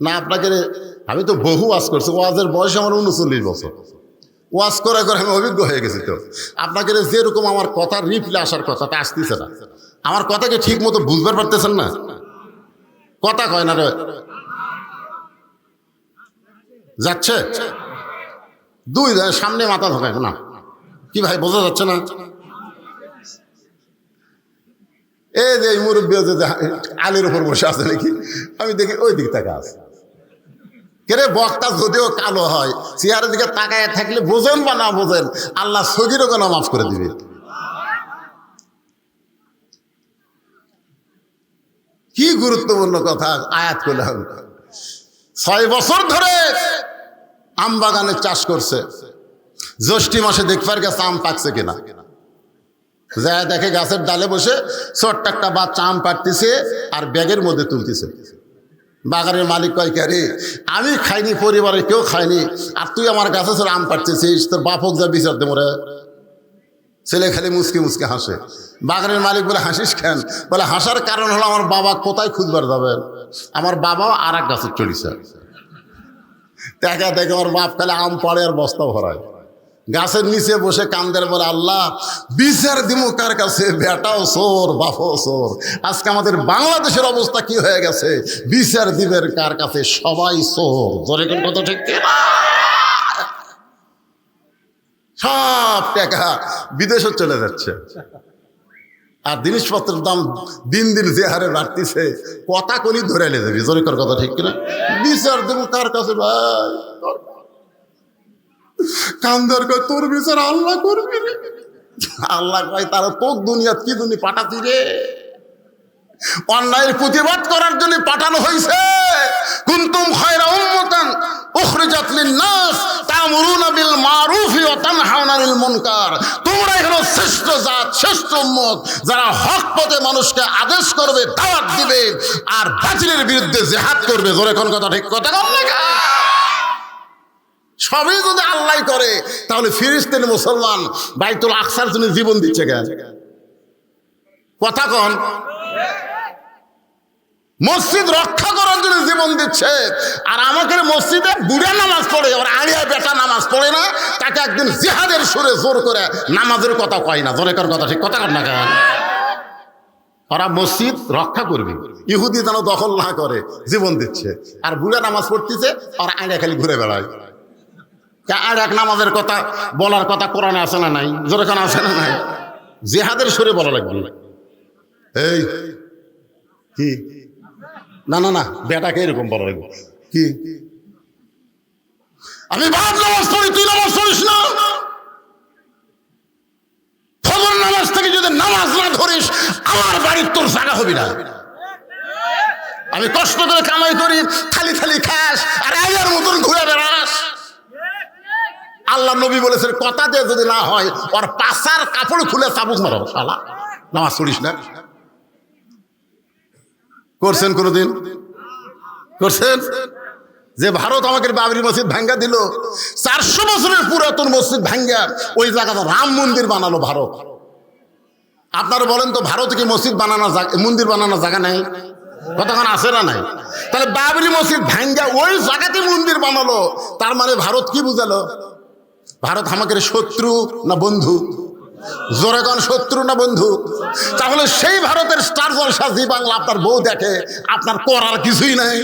না? আপনাকে আমি তো বহু ওয়াজ করছি, ওয়াজের বয়স আমার 39 বছর। ওয়াজ করে করে আমি অভিজ্ঞ হয়ে গেছি। তো আপনাকে যেরকম আমার কথা রিপ্লে আসার কথাটা আসতেছে না, আমার কথাকে ঠিক মতো বুঝতে পারতেছেন না। কথা কয় না রে, যাচ্ছে 2 সামনে মাথা ঢোকায় না। কি ভাই, বোঝা যাচ্ছে না? এই যে মুরব্বী আলের উপর বসে আছে নাকি, আমি দেখি ওই দিক তাকা আছে। কেরে, বক্তা যদিও কালো হয়, চেয়ারের দিকে তাকায় থাকলে বোঝেন বা না বোঝেন, আল্লাহ সগীরও কেন মাফ করে দিবে। কি গুরুত্বপূর্ণ কথা আয়াত করলাম। 6 বছর ধরে আম বাগানে চাষ করছে। জ্যৈষ্ঠ মাসে দেখবার গেছে আম পাকছে কিনা, যা দেখে গাছের ডালে বসে ছোট্ট একটা বাচ্চা আম পাড়তেছে আর ব্যাগের মধ্যে তুলতেছে। বাগানের মালিক কয়, কে রে, আমি খাইনি, পরিবারের কেউ খায়নি, আর তুই আমার গাছে ছোট আম পাড়তেছিস, তোর বাপ হোক যা বিচার দে মোরে। ছেলে খালি মুসকে মুসকে হাসে। বাগানের মালিক বলে, হাসিস কেন? বলে, হাসার কারণ হলো আমার বাবা কোথায় খুঁজবার যাবেন, আমার বাবাও আর এক গাছের চড়িছে। দেখা দেখে আমার বাপ খালি আম পাড়ে আর বস্তা ভরায়। গাছের নিচে বসে কান্দের, বলে, আল্লাহ বিচার দিমু কার কাছে? বেটাও চোর, বাপও চোর। আজকে আমাদের বাংলাদেশের অবস্থা কি হয়ে গেছে? বিচার দিবের কার কাছে? সবাই চোর। জোরে কোন কথা ঠিক না? সব টাকা বিদেশে চলে যাচ্ছে, আর জিনিসপত্রের দাম দিন দিন যে হারে বাড়তিছে, কথা কলি ধরে এলে যাবি। জোরে কোন কথা ঠিক কিনা? বিচার দিমু কার কাছে ভাই? কান্দার কয়, তোর বিচার আল্লাহ করবি রে। আল্লাহ কয়, তারা তোর দুনিয়াত কি দুনি পাঠাতি রে? অন্যায়ের প্রতিবাদ করার জন্য পাঠানো হয়েছে। কুনতুম খায়রা উম্মাতান উখরিজাত লিন-নাস তা'মুরুনা বিল মারুফ ওয়া তানহাউনা আনিল মুনকার। তোমরা হলো শ্রেষ্ঠ জাত, শ্রেষ্ঠ উম্মত, যারা হক পথে মানুষকে আদেশ করবে, দাওয়াত দিবে, আর বাতিলের বিরুদ্ধে জিহাদ করবে। জোরে কোন কথা ঠিক কথা কম না? সবই যদি আল্লাহ করে, তাহলে ফিলিস্তিনি মুসলমান বাইতুল আকসার জন্য জীবন দিচ্ছে কেন? কথা কন। মসজিদ রক্ষা করার জন্য জীবন দিচ্ছে, আর আমাকে মসজিদে বুড়া নামাজ পড়ে, আর আলিয়া বেটা নামাজ পড়ে না, তাকে একদিন জিহাদের সুরে জোর করে নামাজের কথা কয় না, জোরে কার কথা, ঠিক কথা কর না কেন? ওরা মসজিদ রক্ষা করবে, ইহুদি যেন দখল না করে জীবন দিচ্ছে, আর বুড়া নামাজ পড়তেছে, আর আলিয়া খালি ঘুরে বেড়ায়। আর এক নামাজের কথা বলার কথা কোরআনে আছে না নাই? জোরে কান আছে না নাই? জিহাদের সুরে বলা লাগবে। এই কি না না না, বেটাকে এরকম বলা লাগবে কি, আমি বাদ নামাজ পড়ি, তুই নামাজ পড়িস না। ফজর নামাজ থেকে যদি নামাজ না ধরিস, আমার বাড়ির তোর জায়গা হবি না। আমি কষ্ট করে কামাই করি, খালি খালি খাস, আর আয়ার মতন ঘুরে বেড়াস। আল্লাহ নবী বলেছেন, কথা দিয়ে যদি না হয়, ওর পাশার কাপড় খুলে চাবুক মারো, শালা নামাজ পড়িস না। করছেন কোনদিন? করছেন? যে ভারত আমাকে বাবরি মসজিদ ভাঙ্গা দিল, 400 বছরের পুরাতন মসজিদ ভাঙ্গা ওই জায়গাটা রাম মন্দির বানালো ভারত। আপনারা বলেন তো, ভারতে কি মসজিদ বানানো মন্দির বানানোর জায়গা নাই? কতক্ষণ আছে না নাই? তাহলে বাবরি মসজিদ ভাঙ্গা ওই জায়গাতে মন্দির বানালো, তার মানে ভারত কি বুঝালো? ভারত আমাকে শত্রু না বন্ধু? জোরে কোন, শত্রু না বন্ধু? তাহলে সেই ভারতের স্টার জলসা জি বাংলা আপনার বউ দেখে, আপনার করার কিছুই নাই।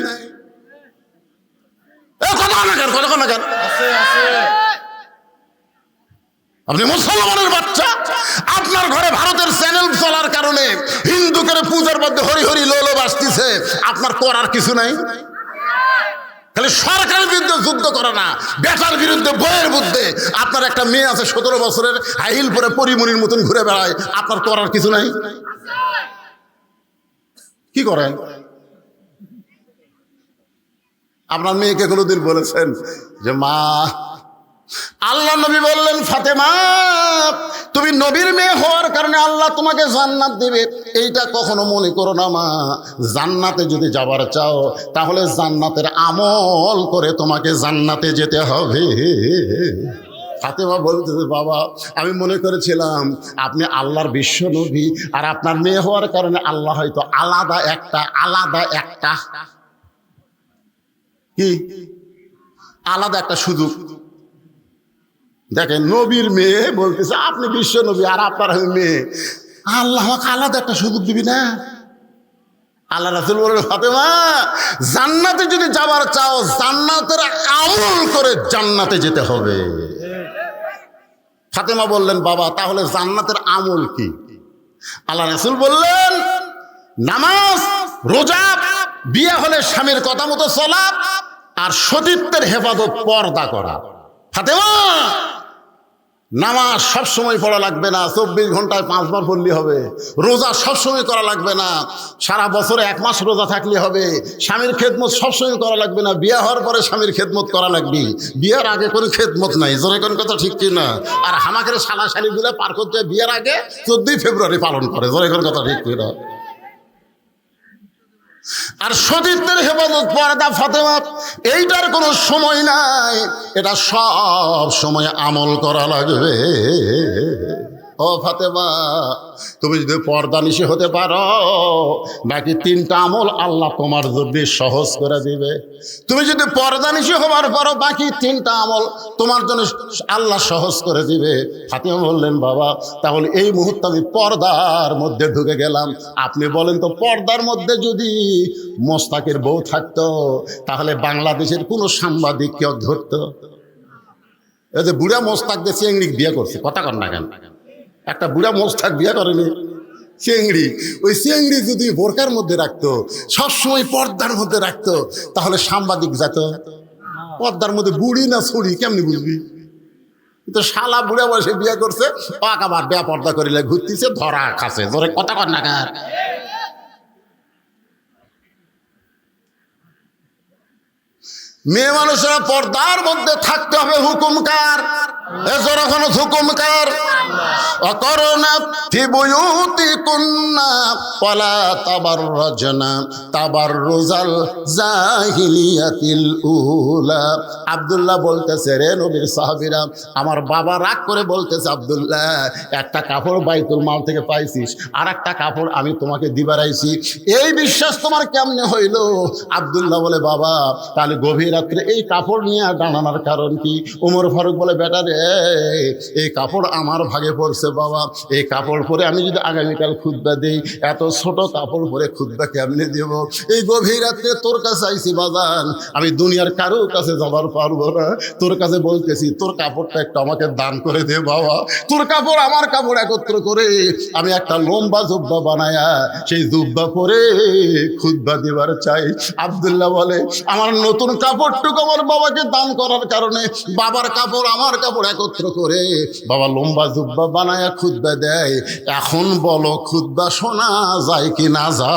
আপনি মুসলমানের বাচ্চা, আপনার ঘরে ভারতের চ্যানেল চলার কারণে হিন্দুকে পূজার মধ্যে হরি হরি লোলো বাসতেছে, আপনার করার কিছু নাই। তাহলে সরকারের বিরুদ্ধে যুদ্ধ করে না, বেটার বিরুদ্ধে, বইয়ের বিরুদ্ধে। আপনার একটা মেয়ে আছে 17 বছরের, হাইল পরে পরিমণির মতন ঘুরে বেড়ায়, আপনার করার কিছু নাই। কি করেন? আপনার মেয়েকে কোনোদিন বলেছেন যে মা, আল্লাহ নবী বললেন, ফাতেমা তুমি নবীর মেয়ে হওয়ার কারণে আল্লাহ তোমাকে জান্নাত দিবে, এইটা কখনো মনে করো না মা। জান্নাতে যদি যাবার চাও, তাহলে জান্নাতের আমল করে তোমাকে জান্নাতে যেতে হবে। ফাতেমা বলতেছে, বাবা আমি মনে করেছিলাম আপনি আল্লাহর বিশ্ব নবী, আর আপনার মেয়ে হওয়ার কারণে আল্লাহ হয়তো আলাদা একটা কি আলাদা একটা সুযোগ। দেখেন, নবীর মেয়ে বলতেছে আপনি বিশ্ব নবী, আর আপনার মেয়ে, আল্লাহ আমাকে আলাদা একটা সুযোগ দিবি না? আল্লাহ রাসূল বলেন, ফাতেমা জান্নাতে যদি যাবার চাও, জান্নাতের আমল করে জান্নাতে যেতে হবে। ফাতেমা বললেন, বাবা তাহলে জান্নাতের আমল কি? আল্লাহ রাসূল বললেন, নামাজ, রোজা, বিয়ে হলে স্বামীর কথা মতো চলা, আর সতীত্বের হেফাজত, পর্দা করা। ফাতেমা নামাজ সবসময় পড়া লাগবে না, 24 ঘন্টায় 5 বার পড়লে হবে। রোজা সবসময় করা লাগবে না, সারা বছরে 1 মাস রোজা থাকলে হবে। স্বামীর খেদমত সবসময় করা লাগবে না, বিয়ে হওয়ার পরে স্বামীর খেদমত করা লাগবে। বিয়ের আগে কোনো খেদমত নাই, জোরে কোন কথা ঠিক কি না? আর আমাকে সালাশালিগুলো পার করতে বিয়ের আগে 14 ফেব্রুয়ারি পালন করে, জোরে কোন কথা ঠিক কি না? আর সতীত্বের হেফাজত, পর্দা, ফাতেমা, এইটার কোনো সময় নাই, এটা সব সময় আমল করা লাগবে। ও ফাতেমা, তুমি যদি পর্দা নিশি হতে পারো, বাকি 3টা আমল আল্লাহ তোমার জন্য সহজ করে দিবে। তুমি যদি পর্দা নিশি হবার পরও, বাকি 3টা আমল তোমার জন্য আল্লাহ সহজ করে দিবে। ফাতেমা বললেন, বাবা তাহলে এই মুহূর্তে আমি পর্দার মধ্যে ঢুকে গেলাম। আপনি বলেন তো, পর্দার মধ্যে যদি মোস্তাকের বউ থাকতো, তাহলে বাংলাদেশের কোনো সাংবাদিক কেউ ধরতো? এই যে বুড়া মোস্তাক দিয়ে চেংড়ি বিয়ে করছে, কথা কর না কেন? একটা বুড়া মোস্তাক বিয়ে করেনি, চেংড়ি। ওই চেংড়ি যদি বোরকার মধ্যে রাখতো, সবসময় পর্দার মধ্যে রাখতো, তাহলে সাংবাদিক যেত। পর্দার মধ্যে বুড়ি না ছড়ি কেমনি বুঝবি? তো শালা বুড়া বয়সে বিয়ে করছে, আবার বেয়া পর্দা করিলে ঘুরতেছে, ধরা খাচ্ছে, ধরে কথা কর না কেন? মেয়ে মানুষেরা পর্দার মধ্যে থাকতে হবে। হুকুমকার, হুকুমকার অকরনা ফি বুয়ুতিকুন্না ওয়ালা তাবাররাজনা তাবাররুজাল জাহিলিয়াতিল উলা। আব্দুল্লাহ বলতেছে, রে নবীর সাহাবীরা, আমার বাবা রাগ করে বলতেছে, আব্দুল্লাহ একটা কাপড় বাইতুল মাল থেকে পাইছিস, আর একটা কাপড় আমি তোমাকে দিবার আইছি, এই বিশ্বাস তোমার কেমনে হইল? আব্দুল্লাহ বলে, বাবা তাহলে গভীর রাত্রে এই কাপড় নিয়ে দাঁড়ানোর কারণ কি? ওমর ফারুক বলে, বেটা রে, এই কাপড় আমার ভাগে পড়ছে বাবা, এই কাপড় পরে আমি যদি আগামীকাল খুতবা দেই, এত ছোট কাপড় পরে খুতবা কেমনে দেব? এই গভীর রাত্রে তোর কাছে আইছি বাজান, আমি দুনিয়ার কারো কাছে যাবার পারবো না, তোর কাছে বলতেছি তোর কাপড়টা একটু আমাকে দান করে দে বাবা। তোর কাপড় আমার কাপড় একত্র করে আমি একটা লম্বা জুব্বা বানায়া সেই জুব্বা পরে খুতবা দিবার চাই। আব্দুল্লাহ বলে, আমার নতুন কাপড়টুকু আমার বাবাকে দান করার কারণে বাবার কাপড় আমার কাপড় একত্র করে বাবা লম্বা জুব্বা বানায়া খুতবা দেয়। এখন বলো খুতবা শোনা যায় কি না যায়?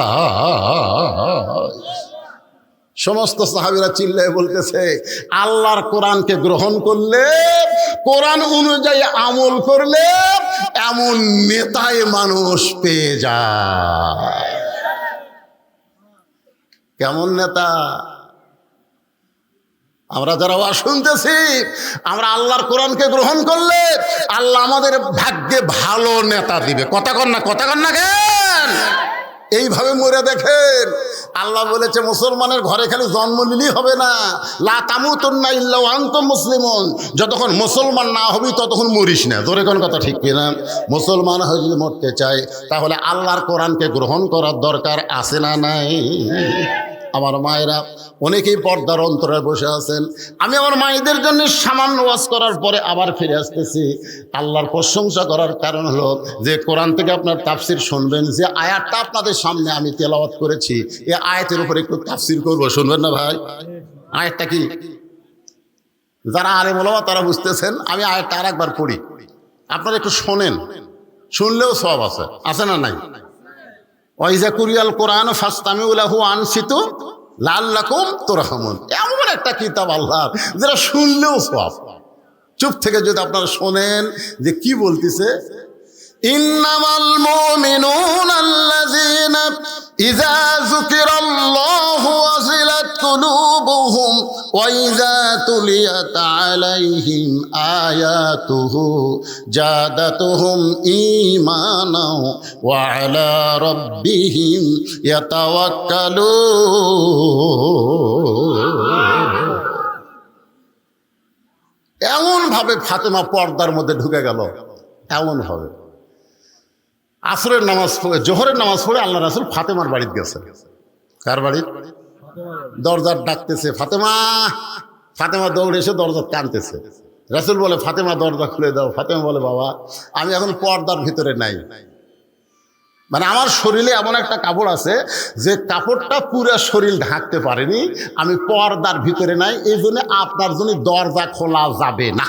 সমস্ত সাহাবীরা চিল্লায় বলতেছে, আল্লাহর কোরআনকে গ্রহণ করলে, কোরআন অনুযায়ী আমল করলে এমন নেতায় মানুষ পেয়ে যায়। কেমন নেতা? আমরা যারা ওয়াজ শুনতেছি, আমরা আল্লাহর কোরআনকে গ্রহণ করলে আল্লাহ আমাদের ভাগ্যে ভালো নেতা দিবে। কথা কন না, কথা কন না কেন? এইভাবে মরে দেখেন, আল্লাহ বলেছে মুসলমানের ঘরে খালি জন্ম নিলেই হবে না, লা তামুতুন্না ইল্লা ওয়া আনতুম মুসলিমুন, যতক্ষণ মুসলমান না হবি ততক্ষণ মরিস না। জোরে কোন কথা ঠিক কিনা? মুসলমান হয়ে যদি মরতে চায় তাহলে আল্লাহর কোরআনকে গ্রহণ করার দরকার আছে না নাই? আমার মায়েরা অনেকেই পর্দার অন্তরে বসে আছেন। আমি আমার মায়েদের জন্য সামান্য ওয়াজ করার পরে আবার ফিরে আসতেছি। আল্লাহর প্রশংসা করার কারণ হলো যে কোরআন থেকে আপনার তাফসির শুনবেন। যে আয়াতটা আপনাদের সামনে আমি তেলাওয়াত করেছি, এই আয়াতের উপরে একটু তাফসির করবো, শুনবেন না ভাই? আয়াতটা কি? যারা আলেম ওলামা তারা বুঝতেছেন, আমি আয়াতটা আর একবার পড়ি, আপনারা একটু শোনেন, শুনলেও সওয়াব আছে। আছে না নাই? ওয়াইজা কুরিয়াল কোরআন ফাসতামিউ লাহু আনসিতু লাআল্লাকুম তুরহামুন। এমন একটা কিতাব আল্লাহ যেটা শুনলেও সওয়াব। চুপ থেকে যদি আপনারা শোনেন যে কি বলতেছে, ইন্নামাল মুমিনুনা আল্লাযীনা ইযা যুকিরাল্লাহু ওয়াজিলাত কুলুবুহুম ওয়া ইযা তুলিয়াত আলাইহিম আয়াতুহু জাদাতুহুম ঈমানাও ওয়া আলা রাব্বিহিম ইয়াতাওয়াক্কালুন। এমন ভাবে ফাতেমা পর্দার মধ্যে ঢুকে গেল, এমন ভাবে। আসরের নামাজ পড়ে, জোহরের নামাজ পড়ে আল্লাহ রাসূল ফাতেমার বাড়িতে গেছে। কার বাড়ি? দরজার ডাকতেছে, ফাতেমা। ফাতেমা দৌড়ে এসে দরজা টানতেছে। রাসূল বলে, ফাতেমা দরজা খুলে দাও। ফাতেমা বলে, বাবা আমি এখন পর্দার ভিতরে নাই, মানে আমার শরীরে এমন একটা কাপড় আছে যে কাপড়টা পুরো শরীর ঢাকতে পারেনি, আমি পর্দার ভিতরে নাই, এই জন্য আপনার জন্য দরজা খোলা যাবে না।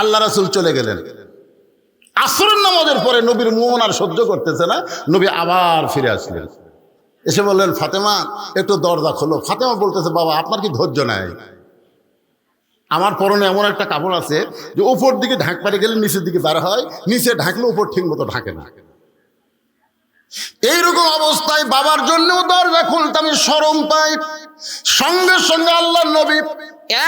আল্লাহ রাসূল চলে গেলেন। আসরের নামাজের পরে নবীর মন আর সহ্য করতেছে না, নবী আবার ফিরে আসলেন। এসে বললেন, ফাতেমা একটু দরজা খোলো। ফাতেমা বলতেছে, বাবা আপনার কি ধৈর্য নাই? আমার পরনে এমন একটা কাপড় আছে যে উপর দিকে ঢাক পারে গেলে নিচের দিকে বার হয়, নিচে ঢাকলে উপর ঠিক মতো ঢাকে না। এইরকম অবস্থায় বাবার জন্যও দরজা খুলতে আমি শরম পাই। সঙ্গে সঙ্গে আল্লাহর নবী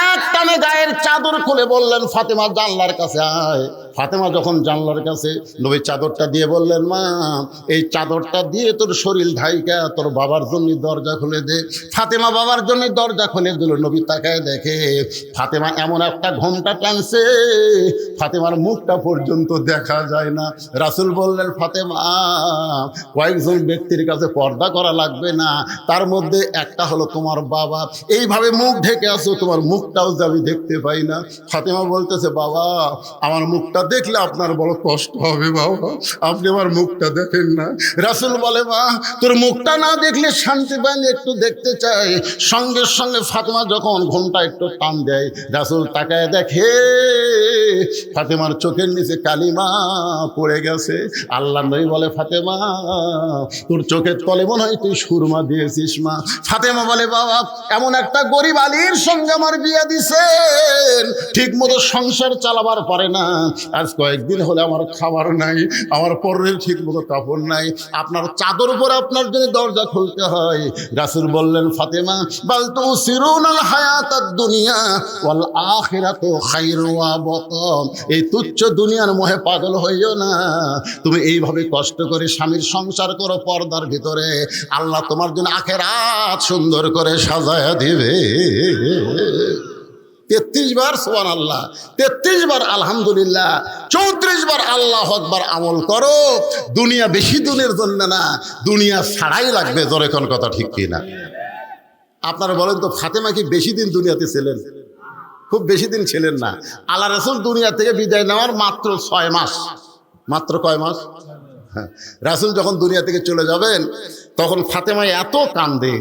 এক টানে গায়ের চাদর খুলে বললেন, ফাতেমা জানলার কাছে আয়। ফাতেমা যখন জানলার কাছে, নবী চাদরটা দিয়ে বললেন, মা এই চাদরটা দিয়ে তোর শরীর ঢাইকা তোর বাবার জন্য দরজা খুলে দে। ফাতেমা বাবার জন্য দরজা খুলে দিল। নবী তাকায় দেখে ফাতেমা এমন একটা ঘোমটা টানছে, ফাতেমার মুখটা পর্যন্ত দেখা যায় না। রাসূল বললেন, ফাতেমা কয়েকজন ব্যক্তির কাছে পর্দা করা লাগবে না, তার মধ্যে একটা হলো তোমার বাবা। এইভাবে মুখ ঢেকে আছো, তোমার মুখটাও যে আমি দেখতে পাই না। ফাতেমা বলতেছে, বাবা আমার মুখটা দেখলে আপনার বড় কষ্ট হবে, বাবা আপনি আমার মুখটা দেখেন না। রাসূল বলে, মা তোর মুখটা না দেখলে শান্তি পাইনি, একটু দেখতে চাই। সঙ্গে সঙ্গে ফাতেমা যখন ঘোমটা একটু টান দেয়, রাসূল তাকায় দেখে ফাতেমার চোখের নিচে কালিমা পড়ে গেছে। আল্লাহ নবী বলে, ফাতেমা তোর চোখের তলে মনে হয় তুই সুরমা দিয়েছিস মা। ফাতেমা বলে, বাবা এমন একটা গরিব আলীর সঙ্গে আমার বিয়ে দিছেন, ঠিক মতো সংসার চালাবার পারে না, আজ কয়েকদিন হলে আমার খাবার নাই, আমার পরের ঠিক মতো কাপড় নাই, আপনার চাদর পরে আপনার জন্য দরজা খুলতে হয়। রাসূল বললেন, ফাতেমা বাল তুসিরুনাল হায়াতাদ দুনিয়া ওয়াল আখিরাতু খায়রু ওয়া আবকা। এই তুচ্ছ দুনিয়ার মোহে পাগল হইও না, তুমি এইভাবে কষ্ট করে স্বামীর সংসার করো পর্দার ভিতরে, আল্লাহ তোমার জন্য আখিরাত সুন্দর করে সাজায়া দিবে। 33 বার সুবহানাল্লাহ, 33 বার আলহামদুলিল্লাহ, 34 বার আল্লাহু আকবার আমল করো। দুনিয়া বেশি দিনের জন্য না, দুনিয়া ছাড়াই লাগবে। জোরে কোন কথা ঠিক কি না? আপনারা বলেন তো, ফাতেমা কি বেশি দিন দুনিয়াতে ছিলেন? খুব বেশি দিন ছিলেন না। আল্লাহ রাসূল দুনিয়া থেকে বিদায় নেওয়ার মাত্র 6 মাস। মাত্র কয় মাস? হ্যাঁ, রাসূল যখন দুনিয়া থেকে চলে যাবেন তখন ফাতেমা এত কান্দে,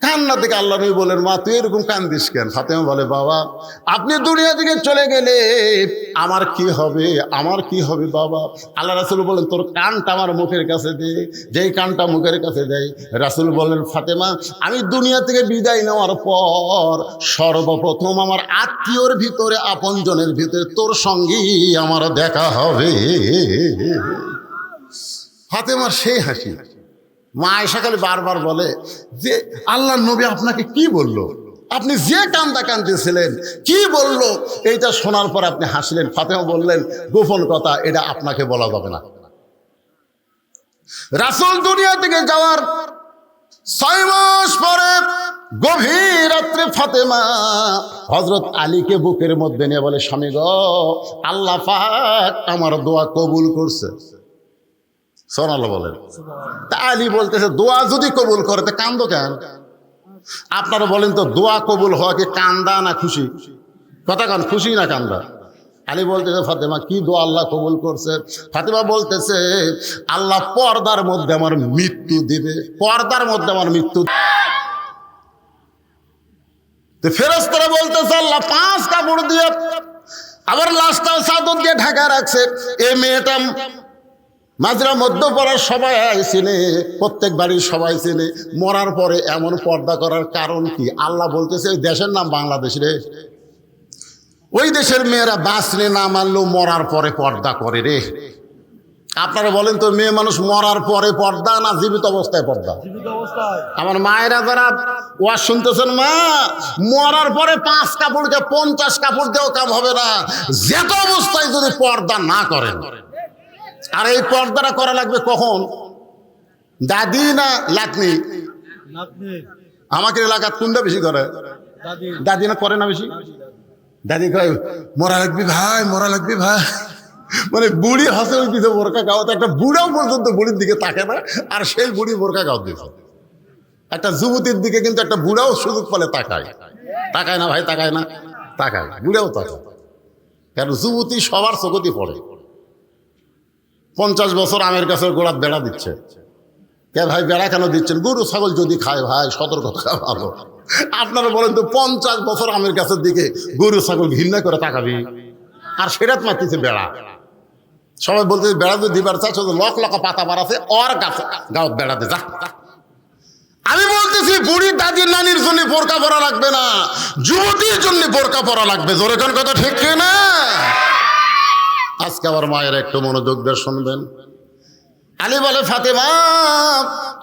কান্না থেকে আল্লাহ নবী বলেন, মা তুই এরকম কান্দিস কেন? ফাতেমা বলে, বাবা আপনি দুনিয়া থেকে চলে গেলে আমার কি হবে, আমার কি হবে বাবা? আল্লাহ রাসূল বলেন, তোর কানটা আমার মুখের কাছে দে। যেই কানটা মুখের কাছে দেয়, রাসূল বলেন, ফাতেমা আমি দুনিয়া থেকে বিদায় নেওয়ার পর সর্বপ্রথম আমার আত্মীয়র ভিতরে, আপনজনের ভিতরে তোর সঙ্গেই আমার দেখা হবে। ফাতেমার সেই হাসি। মা আয়েশা খালি বারবার বলে যে, আল্লাহর নবী আপনাকে কি বললো? আপনি যে কান্দা কান্দিছিলেন কি বললো? এইটা শোনার পর আপনি হাসলেন। ফাতেমা বললেন, গোপন কথা, এটা আপনাকে বলা যাবে না। রাসূল দুনিয়া থেকে যাওয়ার 6 মাস পরে গভীর রাত্রে ফাতেমা হযরত আলীকে বুকের মধ্যে নিয়ে বলে, স্বামী গো, আল্লাহ পাক আমার দোয়া কবুল করছে। সুবহানাল্লাহ বলেন। তা আলী বলতেছে, দোয়া যদি কবুল করে তো কান্দো কেন? আপনারা বলেন তো, দোয়া কবুল হওয়া কি কান্দা না খুশি? কথা কান, খুশি না কান্দা? আলী বলতেছে, ফাতেমা কি দোয়া আল্লাহ কবুল করছে? ফাতেমা বলতেছে, আল্লাহ পর্দার মধ্যে আমার মৃত্যু দিবে, পর্দার মধ্যে আমার মৃত্যু। ফেরেশতারা বলতেছে, আল্লাহ 5 কাপড় দিয়ে আবার লাশটা চাদর দিয়ে ঢাকা রাখছে। এই মেয়েটা মাজরা মধ্যপাড়ার সবাই চেনে, প্রত্যেক বাড়ির সবাই চেনে। মরার পরে এমন পর্দা করার কারণ কি? আল্লাহ বলতেছে, ওই দেশের নাম বাংলাদেশ রে, ওই দেশের মেয়েরা বাঁচলে না মানলেও মরার পরে পর্দা করে রে। আপনারা বলেন তো, মেয়ে মানুষ মরার পরে পর্দা না জীবিত অবস্থায় পর্দা? আমার মায়েরা যারা ওয়াজ শুনতেছেন, মা মরার পরে 5 কাপড় দিয়ে 50 কাপড় দিয়েও কাম হবে না, যেত অবস্থায় যদি পর্দা না করেন। আর এই পর্দাটা করা লাগবে কখন? দাদি না লাতনি? আমাকে এলাকার কোনটা বেশি করে? দাদি না করে না বেশি? দাদি কয়, মরা লাগবে ভাই, মরা লাগবে ভাই। মানে বুড়ি হাসে দিতে বোরকা গাওয়াতে, একটা বুড়াও পর্যন্ত বুড়ির দিকে তাকে না, আর সেই বুড়ি বোরকা গাও দিয়েছে। একটা যুবতীর দিকে কিন্তু একটা বুড়াও সুযোগ পেলে তাকায়। তাকায় না ভাই? তাকায় না? তাকায়, বুড়াও তাকায়। কারণ যুবতী সবার চোখতি পড়ে। 50 বছর আমের গাছের গোড়ার বেড়া দিচ্ছে। কে ভাই বেড়া কেন দিচ্ছেন? গরু ছাগল যদি খায় ভাই, সতর্কতা ভালো। আপনারা বলেন তো, 50 বছর আমের গাছের দিকে গরু ছাগল ঘৃণা করে তাকাবি, আর সেটা মারতেছে বেড়া। সবাই বলতে, বেড়া যদি দিবার চাচ্ছ, লক লকা পাতা বাড়াছে, ওর গাছে গাও বেড়াতে যা। আমি বলতেছি, বুড়ি দাদির নানির জন্য বোরকা পরা লাগবে না, যুবতীর জন্য বোরকা পরা লাগবে। জোরে কোন কথা ঠিক না? আজকে আমার মায়ের একটু মনোযোগ দিয়ে শুনবেন। আলী বলে, ফাতেমা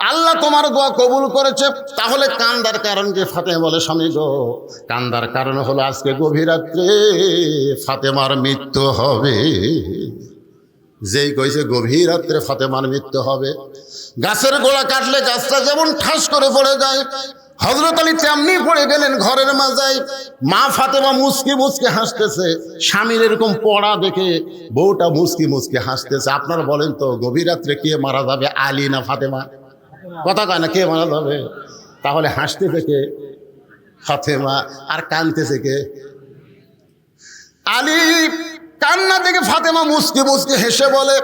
আল্লাহ তোমার দোয়া কবুল করেছে, তাহলে কান্দার কারণ কি? ফাতেমা বলে, স্বামী গো, কান্দার কারণ হলো আজকে গভীর রাত্রে ফাতেমার মৃত্যু হবে। যেই কইছে গভীর রাত্রে ফাতেমার মৃত্যু হবে, গাছের গোড়া কাটলে গাছটা যেমন ঠাস করে পড়ে যায়, হযরত আলী তেমনি পড়ে গেলেন ঘরের মাঝায়। মা ফাতেমা মুচকি মুচকি হাসতেছে, স্বামীর এরকম পড়া দেখে বউটা মুচকি মুচকি হাসতেছে। আপনারা বলেন তো, গভীর রাত্রে কে মারা যাবে, আলী না ফাতেমা? কথা কয় না, কে মারা যাবে? তাহলে হাসতেছে কে? ফাতেমা। আর কাঁদতেছে কে? আলী। কান্না থেকে ফাতেমা মুচকি মুচকি হেসে বলে,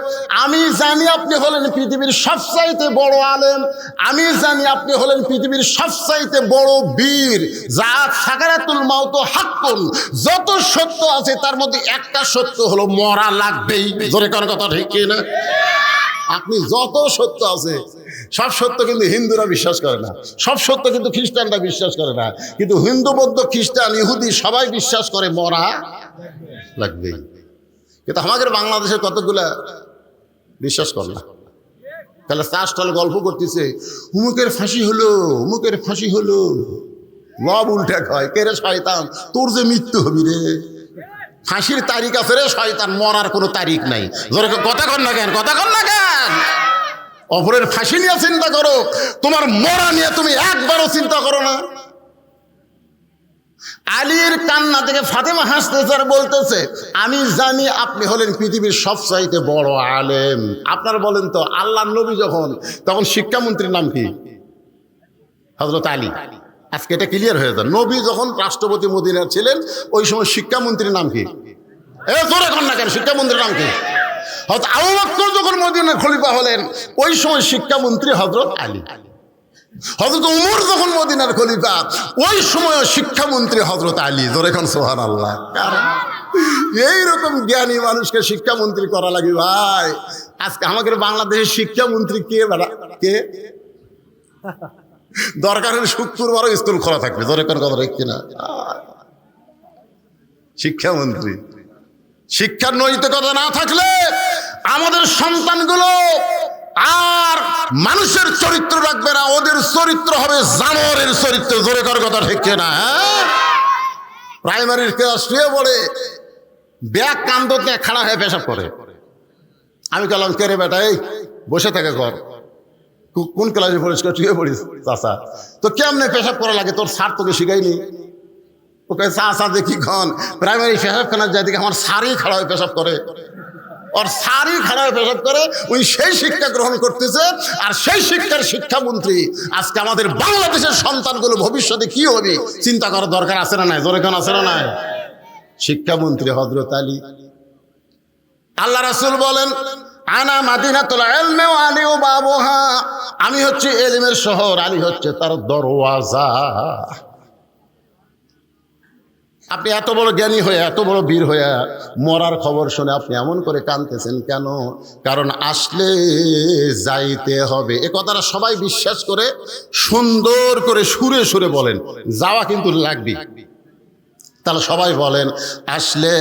আমি জানি আপনি হলেন পৃথিবীর সবচাইতে বড় আলেম, আমি জানি আপনি হলেন পৃথিবীর সবচাইতে বড় বীর, যা সাকারাতুল মাউত হাক্কুন, যত সত্য আছে তার মধ্যে একটা সত্য হলো মরা লাগবেই। জোরে কোন কথা ঠিক কি না? আপনি যত সত্য আছে সব সত্য কিন্তু হিন্দুরা বিশ্বাস করে না, সব সত্য কিন্তু খ্রিস্টানরা বিশ্বাস করে না, কিন্তু হিন্দু বৌদ্ধ খ্রিস্টান ইহুদি সবাই বিশ্বাস করে মরা লাগবেই। কিন্তু আমাদের বাংলাদেশের কতগুলা বিশ্বাস করে না। তাহলে চাষটাল গল্প করতেছে, উমুকের ফাঁসি হলো, উমুকের ফাঁসি হলো, লব উল্টে খায় কে রে শয়তান, তোর যে মৃত্যু হবি রে, ফাঁসির তারিখ আছে রে শয়তান, মরার কোনো তারিখ নাই। জোরে কথা কন না কেন, কথা কন না কেন? অপরের ফাঁসি নিয়ে চিন্তা করো, তোমার মরা নিয়ে তুমি একবারও চিন্তা করো না। আলীর কান্না থেকে ফাতেমা হাসতেছে আর বলতেছে, আমি জানি আপনি হলেন পৃথিবীর সবচাইতে বড় আলেম। আপনার বলেন তো, আল্লাহর নবী যখন, তখন শিক্ষামন্ত্রীর নাম কি? হযরত আলী। আজকে এটা ক্লিয়ার হয়ে যায়, নবী যখন রাষ্ট্রপতি মদিনার ছিলেন ওই সময় শিক্ষামন্ত্রীর নাম কি? জোরে কন না কেন, শিক্ষামন্ত্রীর নাম কি? হযরত আবু বকর যখন মদিনার খলিফা হলেন ওই সময় শিক্ষামন্ত্রী হযরত আলী। হযরত উমর যখন মদিনার খলিফা ওই সময় শিক্ষামন্ত্রী হযরত আলী। জোরে কোন সুবহানাল্লাহ। কারণ এইরকম জ্ঞানী মানুষকে শিক্ষামন্ত্রী করা লাগে ভাই। আজকে আমাদের বাংলাদেশের শিক্ষামন্ত্রী কে? কে? দরকার হলে শুক্রবারও স্কুল খোলা থাকবে। জোরে কোন কথা ঠিক কিনা? শিক্ষামন্ত্রী। শিক্ষার নৈতিকতা না থাকলে আমাদের সন্তানগুলো আর মানুষের চরিত্র রাখবে না, ওদের চরিত্র হবে জানোয়ারের চরিত্র। জোরে কর কথা ঠিক না? প্রাইমারির ক্লাস শুয়ে পড়ে ব্যাগ কান্দত নিয়ে খাড়া হয়ে পেশাব করে। আমি বললাম, কে রে বেটা, এই বসে থাকে কর। কোন ক্লাসে পড়িস? শুয়ে পড়িস চাষা, তো কেমনে পেশাব করা লাগে, তোর স্যার তোকে শিখাইনি? ওকে চাষা দেখি খন প্রাইমারি পেশাবখানার যাই দেখি আমার স্যারই খাড়া হয়ে পেশাব করে, ওর সারি খারাপ পেশাব করে, উনি সেই শিক্ষা গ্রহণ করতেছে। আর সেই শিক্ষার শিক্ষামন্ত্রী আজকে আমাদের বাংলাদেশের সন্তানগুলো ভবিষ্যতে কি হবে চিন্তা করার দরকার আছে না নাই? জোরে কোন আছে না নাই? শিক্ষামন্ত্রী হযরত আলী। আল্লাহ রাসূল বলেন, আনা মাদিনাতুল ইলমি ওয়া আলী বাবুহা, আমি হচ্ছে ইলমের শহর, আলী হচ্ছে তার দরওয়াজা। আপনি এত বড় জ্ঞানী হয়ে, এত বড় বীর হয়ে মরার খবর শুনে আপনি এমন করে কাঁদতেছেন কেন? কারণ আসলে যাইতে হবে। এ কথাটা সবাই বিশ্বাস করে সুন্দর করে সুরে সুরে বলেন, যাওয়া কিন্তু লাগবে। তাহলে সবাই বলেন আসলে।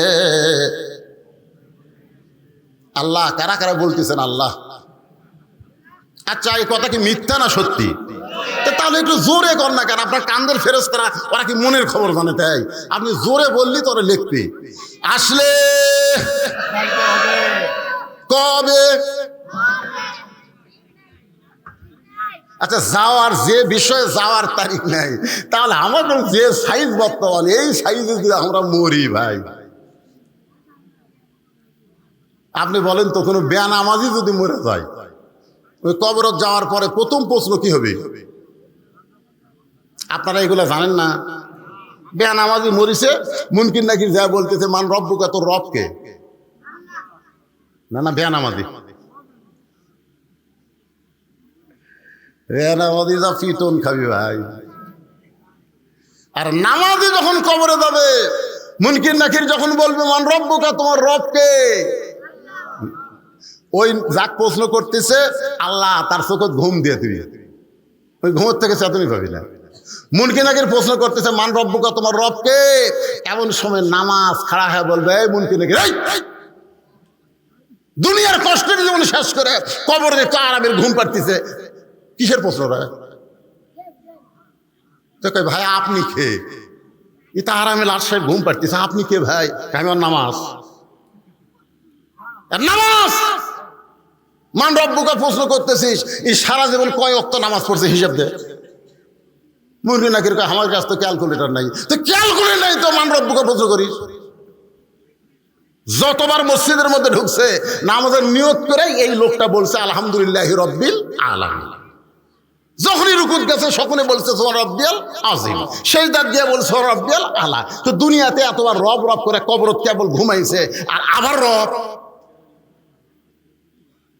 আল্লাহ, কারা কারা বলতেছেন আল্লাহ? আচ্ছা, এই কথা কি মিথ্যা না সত্যি? তাহলে একটু জোরে কর না কেন? আপনার কান্দের ফেরেশতারা ওরা কি মনের খবর জানে? তাই আপনি জোরে বললি তোরে লিখবি। আসলে কবে? আচ্ছা, যাওয়ার যে বিষয়ে যাওয়ার তারিখ নাই, তাহলে আমাদের যে সাইজ বর্তমানে, এই সাইজে যদি আমরা মরি ভাই, আপনি বলেন তো, কোনো বেনামাজি যদি মরে যায়, ওই কবরত যাওয়ার পরে প্রথম প্রশ্ন কি হবে? আপনারা এগুলো জানেন না? বেনামাজি মরিছে, মুনকির নাকি যা বলতেছে, মান রব্বুকা, তোর রবকে? না না, বেনামাজি। বেনামাজি যা পিতন খাবি ভাই। আর নামাজি যখন কবরে যাবে, মুনকির নাকির যখন বলবে মান রব্বুকা, তোমার রবকে, ওই যাক প্রশ্ন করতেছে আল্লাহ, তার চোখে ঘুম দিয়ে দিবি, ওই ঘুমের থেকে চেতনি পাবি না। মুনকির নাকির প্রশ্ন করতেছে মান রব্বুকা, তোমার রবকে, এমন সময় নামাজ খাড়া হয়ে বলবে, এই মুনকির নাকির, দুনিয়ার কষ্টের জীবন শেষ করে কবরে একটু আরামের ঘুম পাড়তেছে, কিসের প্রশ্নটা? তো কই ভাই আপনি কে? এটা আরামে লাট সাহেব ঘুম পাড়তেছে, আপনি কে ভাই? আমি নামাজ। নামাজ মান রব্বুকা প্রশ্ন করতেছিস, এই সারা জীবন কয় ওয়াক্ত নামাজ পড়ছে হিসাব দে। মুরগি নাকির আমার কাছে তো ক্যালকুলেটর নাই, তো ক্যালকুলেটর নাই তো মান রব্বুকা প্রশ্ন করিস? যতবার মসজিদের মধ্যে ঢুকছে নামাজের নিয়ত করে এই লোকটা বলছে আলহামদুলিল্লাহি রব্বিল আলামিন। যখনই রুকুত গেছে সকলে বলছে সুবহান রাব্বিয়াল আযীম, সেজদা দিয়ে বলছে সুবহান রাব্বিয়াল আলা। তো দুনিয়াতে এতবার রব রব করে কবরত কেবল ঘুমাইছে, আর আবার রব।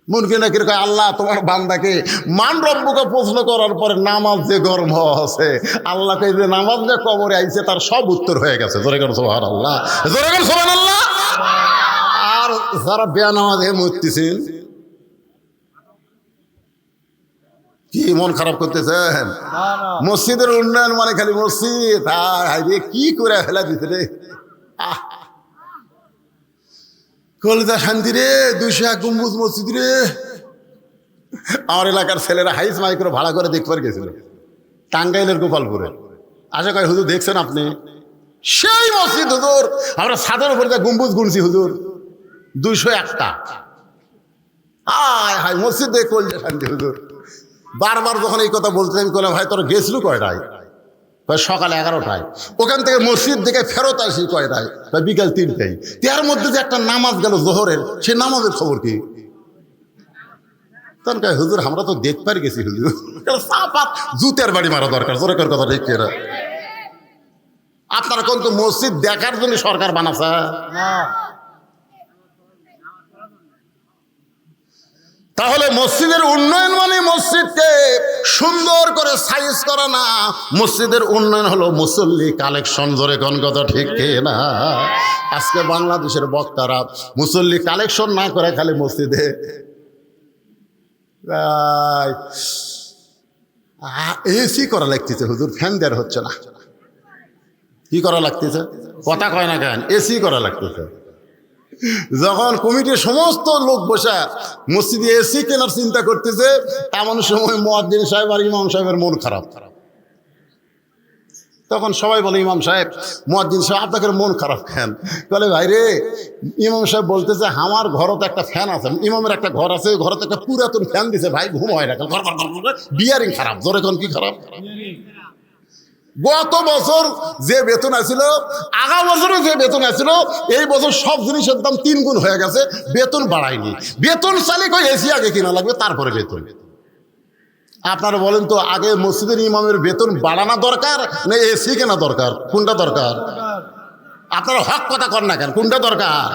মুনকির নাকির কয় আল্লাহ, তোমার বান্দাকে মান রব্বুকে প্রশ্ন করার পরে নামাজ যে গর্ব আছে, আল্লাহকে যে নামাজ যে কবরে আইছে তার সব উত্তর হয়ে গেছে। জোরে করে সুবহানাল্লাহ, জোরে করে সুবহানাল্লাহ। আর যারা বেনামাজে মরতেছেন, কি মন খারাপ করতেছেন? মসজিদের উন্নয়ন মানে খালি মসজিদ, রে কি করে ফেলা দিতে রে, কলজা শান্তি রে, 201 গম্বুজ মসজিদ রে। আমার এলাকার ছেলেরা হাইস মাইক্রো ভাড়া করে দেখবার গেছিল টাঙ্গাইলের গোপালপুরে। আশা করি হুজুর দেখছেন আপনি সেই মসজিদ হুজুর, আমরা ছাদের উপরে যা গম্বুজ গুনছি হুজুর 201টা। হায় হায় মসজিদ দেখে কলজা শান্তি হুজুর। বারবার যখন এই কথা বলতে আমি বললাম ভাই তোর গেছিল কয়টায়? সকাল 11টায়। ওখান থেকে মসজিদ দেখে ফেরত আসি কয়টায়? বিকাল 3টায়। তার মধ্যে যে একটা নামাজ গেল জোহরের, সে নামাজের খবর কি? তখন কয় হুজুর আমরা তো দেখবার গেছি হুজুর। সাপাত জুতের বাড়ি মারা দরকার, জোরে কর কথা ঠিক কিনা? আপনারা কোন তো মসজিদ দেখার জন্য সরকার বানাছে? তাহলে মসজিদের উন্নয়ন মানে মসজিদকে সুন্দর করে সাইজ করা না, মসজিদের উন্নয়ন হলো মুসল্লি কালেকশন। ধরে কোন কথা ঠিক না? আজকে বাংলাদেশের বক্তারা মুসল্লি কালেকশন না করে খালি মসজিদে এসি করা লাগতেছে হুজুর, ফ্যান দেওয়ার হচ্ছে না। কি করা লাগতেছে? কথা কয় না কেন? এসি করা লাগতেছে। যখন কমিটির সমস্ত লোক বসে মসজিদে এসি কেনার চিন্তা করতেছে, এমন সময় মুয়াজ্জিন সাহেব আর ইমাম সাহেবের মন খারাপ। তখন সবাই বলে ইমাম সাহেব, মুয়াজ্জিন সাহেব আপনাদের মন খারাপ কেন? বলে ভাই রে, ইমাম সাহেব বলতেছে আমার ঘরও তো একটা ফ্যান আছে, ইমামের একটা ঘর আছে, ঘরে তো একটা পুরাতন ফ্যান দিছে ভাই, ঘুম হয় না, বিয়ারিং খারাপ। জোরে কোন কি খারাপ? গত বছর যে বেতন আছিল, আগা বছরও যে বেতন আছিল, এই বছর সব জিনিসের দাম 3 গুণ হয়ে গেছে, বেতন বাড়ায়নি। বেতন চালে কই এসি আগে কিনা লাগবে, তারপরে বেতন। আপনারা বলেন তো, আগে মসজিদের ইমামের বেতন বাড়ানো দরকার না এসি কেনা দরকার? কোনটা দরকার? আপনারা হক কথা কর না কেন? কোনটা দরকার?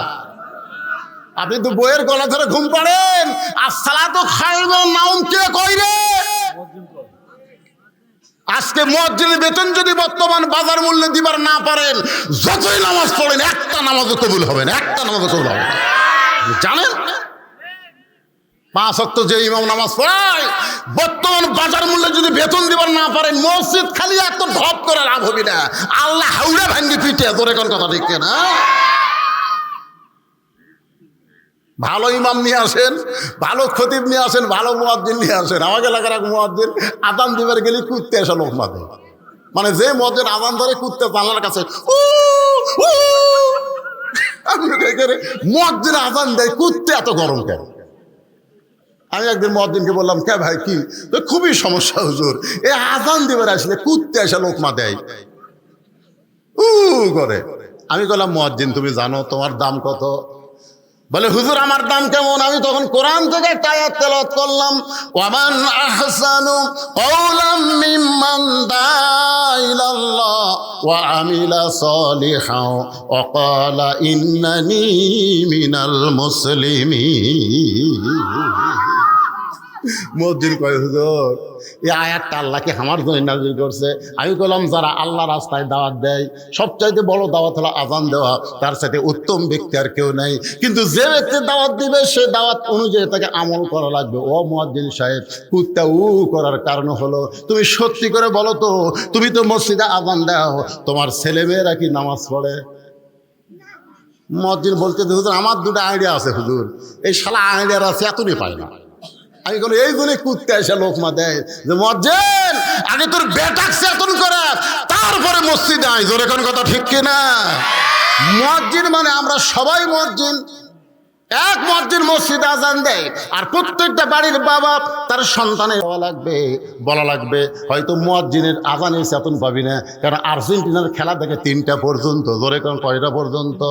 আপনি তো বইয়ের গলা ধরে ঘুম পাড়েন। আসসালাতু খায়রুন নাওম কে কই রে? আজকে মুয়াজ্জিনের বেতন যদি বর্তমান বাজার মূল্যে দিবার না পারেন, যতই নামাজ পড়েন একটা নামাজও কবুল হবে না, একটা নামাজও কবুল হবে না। জানেন 5 ওয়াক্ত যে ইমাম নামাজ পড়ায়, বর্তমান বাজার মূল্যে যদি বেতন দিবার না পারেন, মসজিদ খালি এত ঢপ করে লাভ হবে না, আল্লাহ হাউড়া ভাঙ্গি পিঠে। তোর এখন কথা ঠিক না? ভালো ইমাম নিয়ে আসেন, ভালো খতিব নিয়ে আসেন, ভালো মুয়াজ্জিন নিয়ে আসেন। আমাকে এলাকার এক মুয়াজ্জিন আযান দিবার গেলে কুত্তে এসে লোক মাঝে, মানে যে মুয়াজ্জিন আযান ধরে কুত্তে জানলার কাছে মুয়াজ্জিন আযান দেয়, কুত্তে এত গরম কেন? আমি একদিন মুয়াজ্জিনকে বললাম, কে ভাই কি? তো খুবই সমস্যা হুজুর, এই আযান দিবার আসলে কুত্তে এসে লোকমা দেয় করে। আমি বললাম মুয়াজ্জিন তুমি জানো তোমার দাম কত? বলে হুজুর আমার দাম কেমন? আমি তখন কোরআন থেকে একটা আয়াত তেলাওয়াত করলাম, ওয়ামান আহসানু কওলাম মিম্মান দাআ ইলাল্লাহ ওয়া আমিলা সলিহান ওয়া ক্বালা ইন্নানি মিনাল মুসলিমিন। মুয়াজ্জিন কয় হুজুর এই আয়াতটা আল্লাহ কি আমার জন্য নাযিল করছে? আমি বললাম যারা আল্লাহ রাস্তায় দাওয়াত দেয়, সবচাইতে বড় দাওয়াত হলো আযান দেওয়া, তার সাথে উত্তম ব্যক্তি আর কেউ নাই। কিন্তু যে ব্যক্তি দাওয়াত দিবে সে দাওয়াত অনুযায়ী তাকে আমল করা লাগবে। ও মুয়াজ্জিন সাহেব, কুত্তা করার কারণ হলো তুমি সত্যি করে বলো তো, তুমি তো মসজিদে আযান দাও, তোমার ছেলেমেয়েরা কি নামাজ পড়ে? মুয়াজ্জিন বলতে হুজুর আমার 2টা আইডিয়া আছে হুজুর, এই শালা আইডিয়ার আছে এতই পায় না। আমি বলি এই জন্য কুত্তে এসে লোকমা দেয় যে মুয়াজ্জিন আগে তোর বেটাক চেতন করে তারপরে মসজিদে আয়। জোরে কোন কথা ঠিক কিনা? মুয়াজ্জিন মানে আমরা সবাই মুয়াজ্জিন। এক মুয়াজ্জিন মসজিদে আযান দেয়, আর প্রত্যেকটা বাড়ির বাবা তার সন্তানের বলা লাগবে হয়তো মুয়াজ্জিনের আযানের চেতন পাবি না, কারণ আর্জেন্টিনার খেলা দেখে 3টা পর্যন্ত। জোরে কোন কয়টা পর্যন্ত?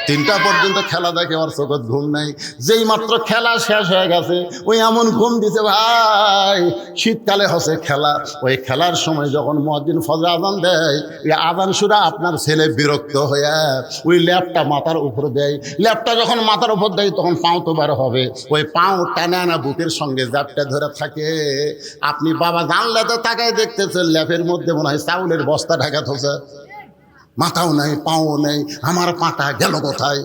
3টা পর্যন্ত খেলা দেখে আমার চোখত ঘুম নাই। যেই মাত্র খেলা শেষ হয়ে গেছে ওই এমন ঘুম দিছে ভাই, শীতকালে হচ্ছে খেলা, ওই খেলার সময় যখন মুয়াজ্জিন ফজর আযান দেয়, ওই আযান শুনে আপনার ছেলে বিরক্ত হয়ে ওই ল্যাপটা মাথার উপরে দেয়। ল্যাপটা যখন মাথার উপর দেয় তখন পাও তো বার হবে, ওই পাও টানে আনা বুকের সঙ্গে ল্যাপটা ধরে থাকে। আপনি বাবা জানলে তো তাকায় দেখতেছেন ল্যাপের মধ্যে মনে হয় চাউলের বস্তা ঢাকা থাকে, মাথাও নাই পাও নেই, আমার পাটা গেল কোথায়?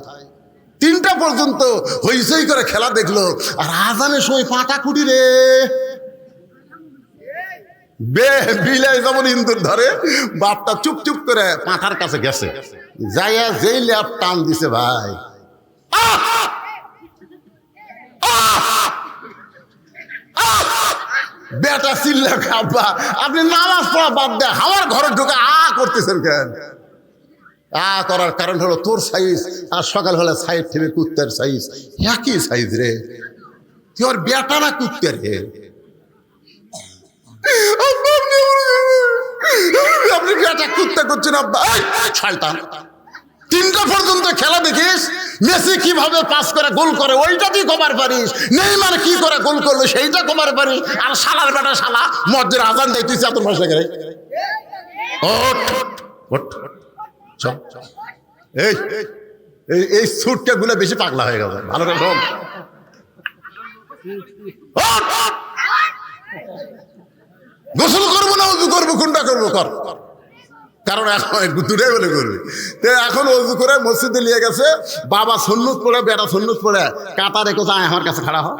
3টা পর্যন্ত হইচই করে খেলা দেখলো, আর আজানের সময় পাটা কুটি রে। বিলাই যেমন ইন্দুর ধরে, বাপটা চুপ চুপ করে পাঁঠার কাছে গেছে, যাইয়া যেই ল্যাপ টান দিছে ভাই, বেটা চিল্লা খাবা, আপনি নামাজ পড়া বাদ দেয় আমার ঘরে ঢুকে করতেছেন কেন? করার কারণ হলো তোর সাইজ আর সকাল হলে সাইজ থেকে কুত্তার সাইজ একই সাইজ রে, তোর বেটা না কুত্তা রে? আপনি বেটা কুত্তা করছেন আব্বা, শয়তান। 3টা পর্যন্ত খেলা দেখিস, মেসি কিভাবে পাস করে গোল করে ওইটা তুই কবার পারিস, নেইমার কি করে গোল করলো সেইটা কবার পারিস, আর শালার বেটা শালা মসজিদের আজান দেয় তুই চাদর মাস লাগে। এই সুটটা গুলো বেশি পাগলা হয়ে গেছে, ভালো করে শোন। গোসল করবো না উজু করবো, কোনটা করবো কর, কারণ এখন দুটাই বলে করবে। তো এখন অজু করে মসজিদে নিয়ে গেছে, বাবা সুন্নত পড়ে বেটা সুন্নত পড়ে কাতা রেখে যায় আমার কাছে খাড়া হয়।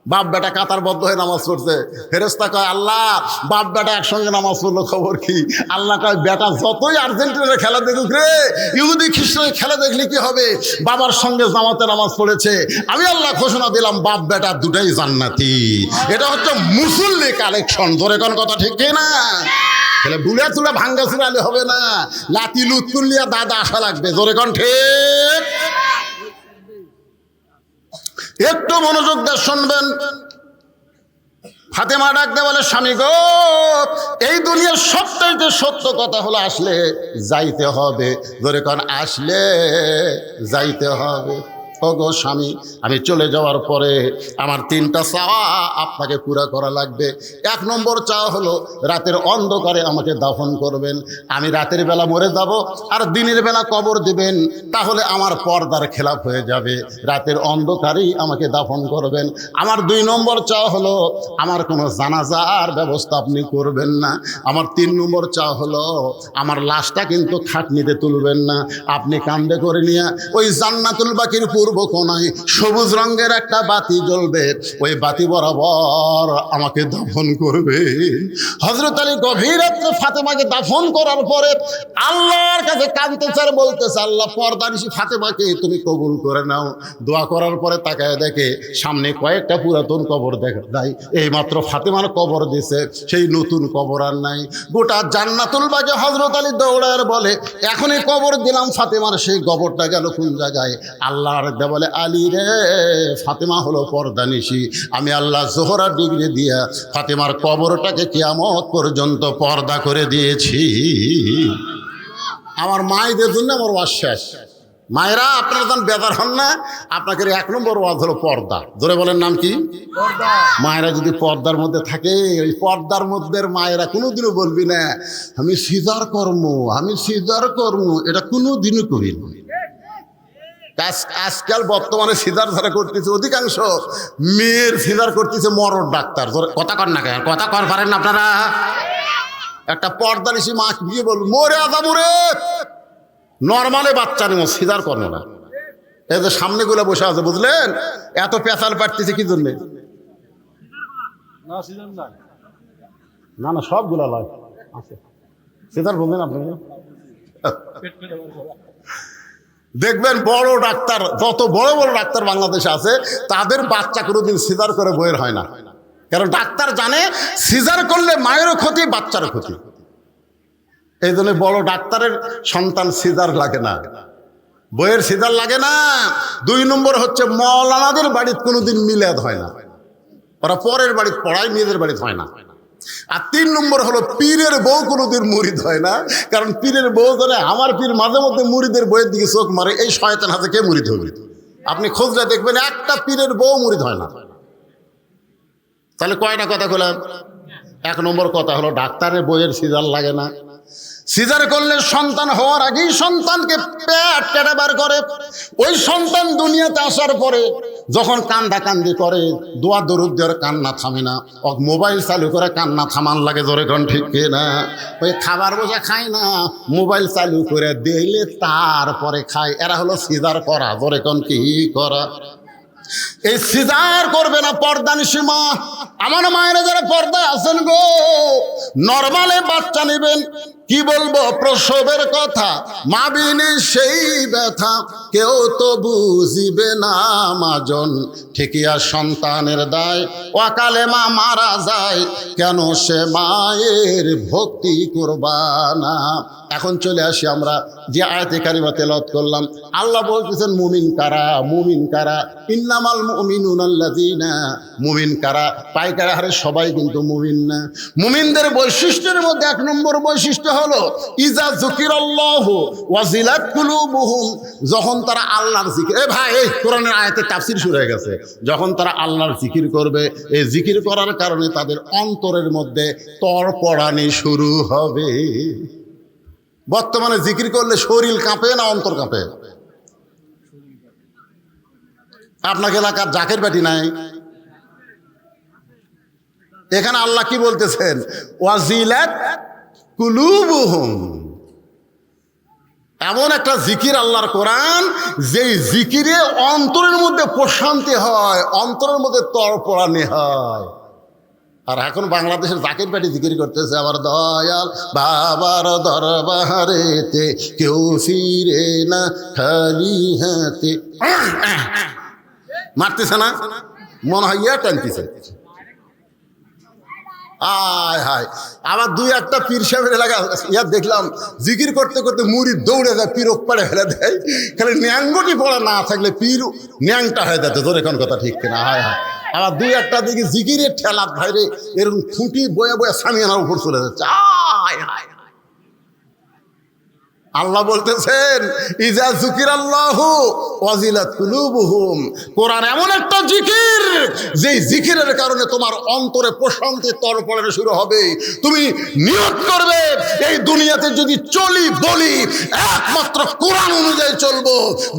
বাপ বেটা কাতার বদ্ধ হয়ে নামাজ পড়ছে, ফেরেশতা কয় আল্লাহ বাপ বেটা একসঙ্গে নামাজ পড়লো খবর কি? আল্লাহ কয় বেটা যতই আর্জেন্টিনার খেলা দেখুক রে, ইহুদি খ্রিস্টানের খেলা দেখলে কি হবে, বাবার সঙ্গে জামাতে নামাজ পড়েছে, আমি আল্লাহ ঘোষণা দিলাম বাপ বেটা দুটাই জান্নাতি। এটা হচ্ছে মুসল্লি কালেকশন, ধরে কোন কথা ঠিক না? তাহলে বুড়া তুলে ভাঙ্গা চুরালে হবে না, লাতি লুত তুলিয়া দাদা আসা লাগবে, জোরে কোন ঠিক? একটু মনোযোগ দিয়ে শুনবেন। ফাতেমা ডাকতে বলে স্বামী গো, এই দুনিয়ার সবচাইতে সত্য কথা হলো আসলে যাইতে হবে, জোরে কোন আসলে যাইতে হবে। ওগো স্বামী, আমি চলে যাওয়ার পরে আমার 3টা চাওয়া আপনাকে পুরা করা লাগবে। 1 নম্বর চাওয়া হলো রাতের অন্ধকারে আমাকে দাফন করবেন, আমি রাতের বেলা মরে যাব আর দিনের বেলা কবর দিবেন, তাহলে আমার পর্দার খেলাপ হয়ে যাবে, রাতের অন্ধকারেই আমাকে দাফন করবেন। আমার 2 নম্বর চাওয়া হলো আমার কোনো জানাজার ব্যবস্থা আপনি করবেন না। আমার 3 নম্বর চাওয়া হলো আমার লাশটা কিন্তু খাটনিতে তুলবেন না, আপনি কান্দে করে নিয়ে ওই জান্নাতুল বাকির পূর্ব কোণায় সবুজ রঙের একটা বাতি জ্বলবে, ওই বাতি বরাবর আমাকে দাফন করবে। হযরত আলী গভীর রাতে ফাতেমাকে দাফন করার পরে আল্লাহর কাছে কাঁদতেছে আর বলতেছে আল্লাহ পর্দানিশী ফাতেমাকে তুমি কবুল করে নাও। দোয়া করার পরে তাকায় দেখে সামনে কয়েকটা পুরাতন কবর দেখা যায়, এই মাত্র ফাতেমার কবর দিছে, সেই নতুন কবর আর নাই। গোটা জান্নাতুল বাগে হযরত আলী দৌড়ায় বলে এখনই কবর দিলাম ফাতেমার, সেই কবরটা গেল কোন জায়গায়? আল্লাহর বলে আলী রে, ফাতেমা হলো পর্দানিশী, আমি আল্লাহ জোহরা ডিগ্রি দিয়া ফাতেমার কবরটাকে কিয়ামত পর্যন্ত পর্দা করে দিয়েছি। আমার মায়েদের জন্য আমার ওয়াজ শেষ। মায়েরা আপনারা যখন বেদার হন না, আপনাকে 1 নম্বর ওয়াজ হলো পর্দা, ধরে বলেন নাম কি? মায়েরা যদি পর্দার মধ্যে থাকে, ওই পর্দার মধ্যে মায়েরা কোনোদিনও বলবি না আমি সিজার কর্ম, আমি সিজার কর্ম, এটা কোনোদিনও করি না। আজকাল বর্তমানে সিজার যারা করতেছে অধিকাংশ মেয়ের সিজার করতেছে মরদ ডাক্তার, কথা কর না কেন, কথা কর পারেন না আপনারা? একটা পর্দানিশী মা গিয়ে বলবো মরে আদামুরে নর্মালে বাচ্চা নেব, সিজার করবো না। এই যে সামনে গুলো বসে আছে বুঝলেন, এত পেঁচাল পাঠতেছে কি জন্যে? না না সবগুলা লয় সিজার বুঝলেন আপনি। দেখবেন বড় ডাক্তার, যত বড় বড় ডাক্তার বাংলাদেশে আছে তাদের বাচ্চা কোনোদিন সিজার করে বইয়ের হয় না, কারণ ডাক্তার জানে সিজার করলে মায়েরও ক্ষতি বাচ্চারও ক্ষতি। এই জন্য বড় ডাক্তারের সন্তান সিজার লাগে না, বইয়ের সিজার লাগে না। 2 নম্বর হচ্ছে মৌলানাদের বাড়িতে কোনোদিন মিলাদ হয় না, ওরা পরের বাড়িতে পড়ায়, নিজেদের বাড়িতে হয় না। আর 3 নম্বর হলো পীরের বউ কোনোদিন মুরিদ হয় না, কারণ পীরের বউ জানে আমার পীর মাঝে মধ্যে মুরিদের বইয়ের দিকে চোখ মারে, এই শয়তান হাতে কে মুরিদ হবে? আপনি খোঁজলে দেখবেন একটা পীরের বউ মুরিদ হয় না। তাহলে কয়টা কথা বললাম? 1 নম্বর কথা হলো ডাক্তারের বইয়ের সিজার লাগে না। সিজার করলে সন্তান হওয়ার আগেই সন্তানকে পেট কেটে বার করে, ওই সন্তান দুনিয়াতে আসার পরে যখন কান্দাকান্দি করে দোয়া দরুদ দেওয়ার কান্না থামে না, মোবাইল চালু করে কান্না থামান লাগে, জোরে কোন ঠিক না? ওই খাবার বসে খায় না, মোবাইল চালু করে দিলে তারপরে খায়। এরা হলো সিজার করা, জোরে কোন কি করা? এই সিজার করবে না পর্দানিশী মা। আমার মায়েরা যারা পর্দায় আছেন গো, নরমালে বাচ্চা নেবেন, কি বলবো প্রসবের কথা, মা বিনে সেই ব্যথা কেউ তো বুঝিবে না মাজন, ঠিকিয়া সন্তানের দায় অকালে মা মারা যায়, কেন সে মায়ের ভক্তি করবা না। এখন চলে আসি আমরা যে আয়াতে কারিমা তেলাওয়াত করলাম। আল্লাহ বলতেছেন মুমিন কারা, মুমিন কারা, ইন্নামাল মুমিনুনা আল্লাযীনা, মুমিন কারা, পাইকারা হারে সবাই কিন্তু মুমিন না। মুমিনদের বৈশিষ্ট্যের মধ্যে এক নম্বর বৈশিষ্ট্য হলো ইজা যুকিরাল্লাহু ওয়াজিলাত কুলুবুহুম, যখন তারা আল্লাহর জিকির, ভাই এই কোরআনের আয়াতের তাফসীর শুরু হয়ে গেছে, যখন তারা আল্লাহর জিকির করবে, এই জিকির করার কারণে তাদের অন্তরের মধ্যে তড়পড়ানি শুরু হবে। বর্তমানে জিকির করলে শরীর কাঁপে না অন্তর কাঁপে? আপনাকে এলাকার জাকের বাটি নাই? এখানে আল্লাহ কি বলতেছেন? ওয়াজিলাত কুলুবুহুম, এমন একটা জিকির আল্লাহর কোরআন, যেই জিকিরে অন্তরের মধ্যে প্রশান্তি হয়, অন্তরের মধ্যে তড়পড়ানি হয়। আর এখন বাংলাদেশের জাকের পাটি জিকির করতেছে, আমার দয়াল বাবার দরবারেতে কেউ ফিরে না খালি হাতে, মারতেছে না, মনে হয় ইয়া টানতেছে। আয় হায়, আবার দুই একটা পীর সাহেবের এলাকা ইয়া দেখলাম, জিকির করতে করতে মুড়ি দৌড়ে যায়, পীর ওপারে ফেলে দেয়, খালি ন্যাংগটি পড়া না থাকলে পীর ন্যাংটা হয়ে যেত। তোর এখন কথা ঠিক কিনা? হায় হায়, আবার দুই একটা দিকে জিকিরের ঠেলার ভাইরে এরকম খুঁটি বয়ে বয়ে সামিয়ানার উপর চলে যাচ্ছে। আয় হায়, আল্লাহ বলতেছেন ইজা যুকিরাল্লাহু ওয়াজিলাত কুলুবুহুম, কোরআন এমন একটা জিকির, যেই জিকিরের কারণে তোমার অন্তরে প্রশান্তি তড়পড়ানো শুরু হবে। তুমি নিয়ত করবে এই দুনিয়াতে যদি চলি বলি একমাত্র কোরআন অনুযায়ী চলবো,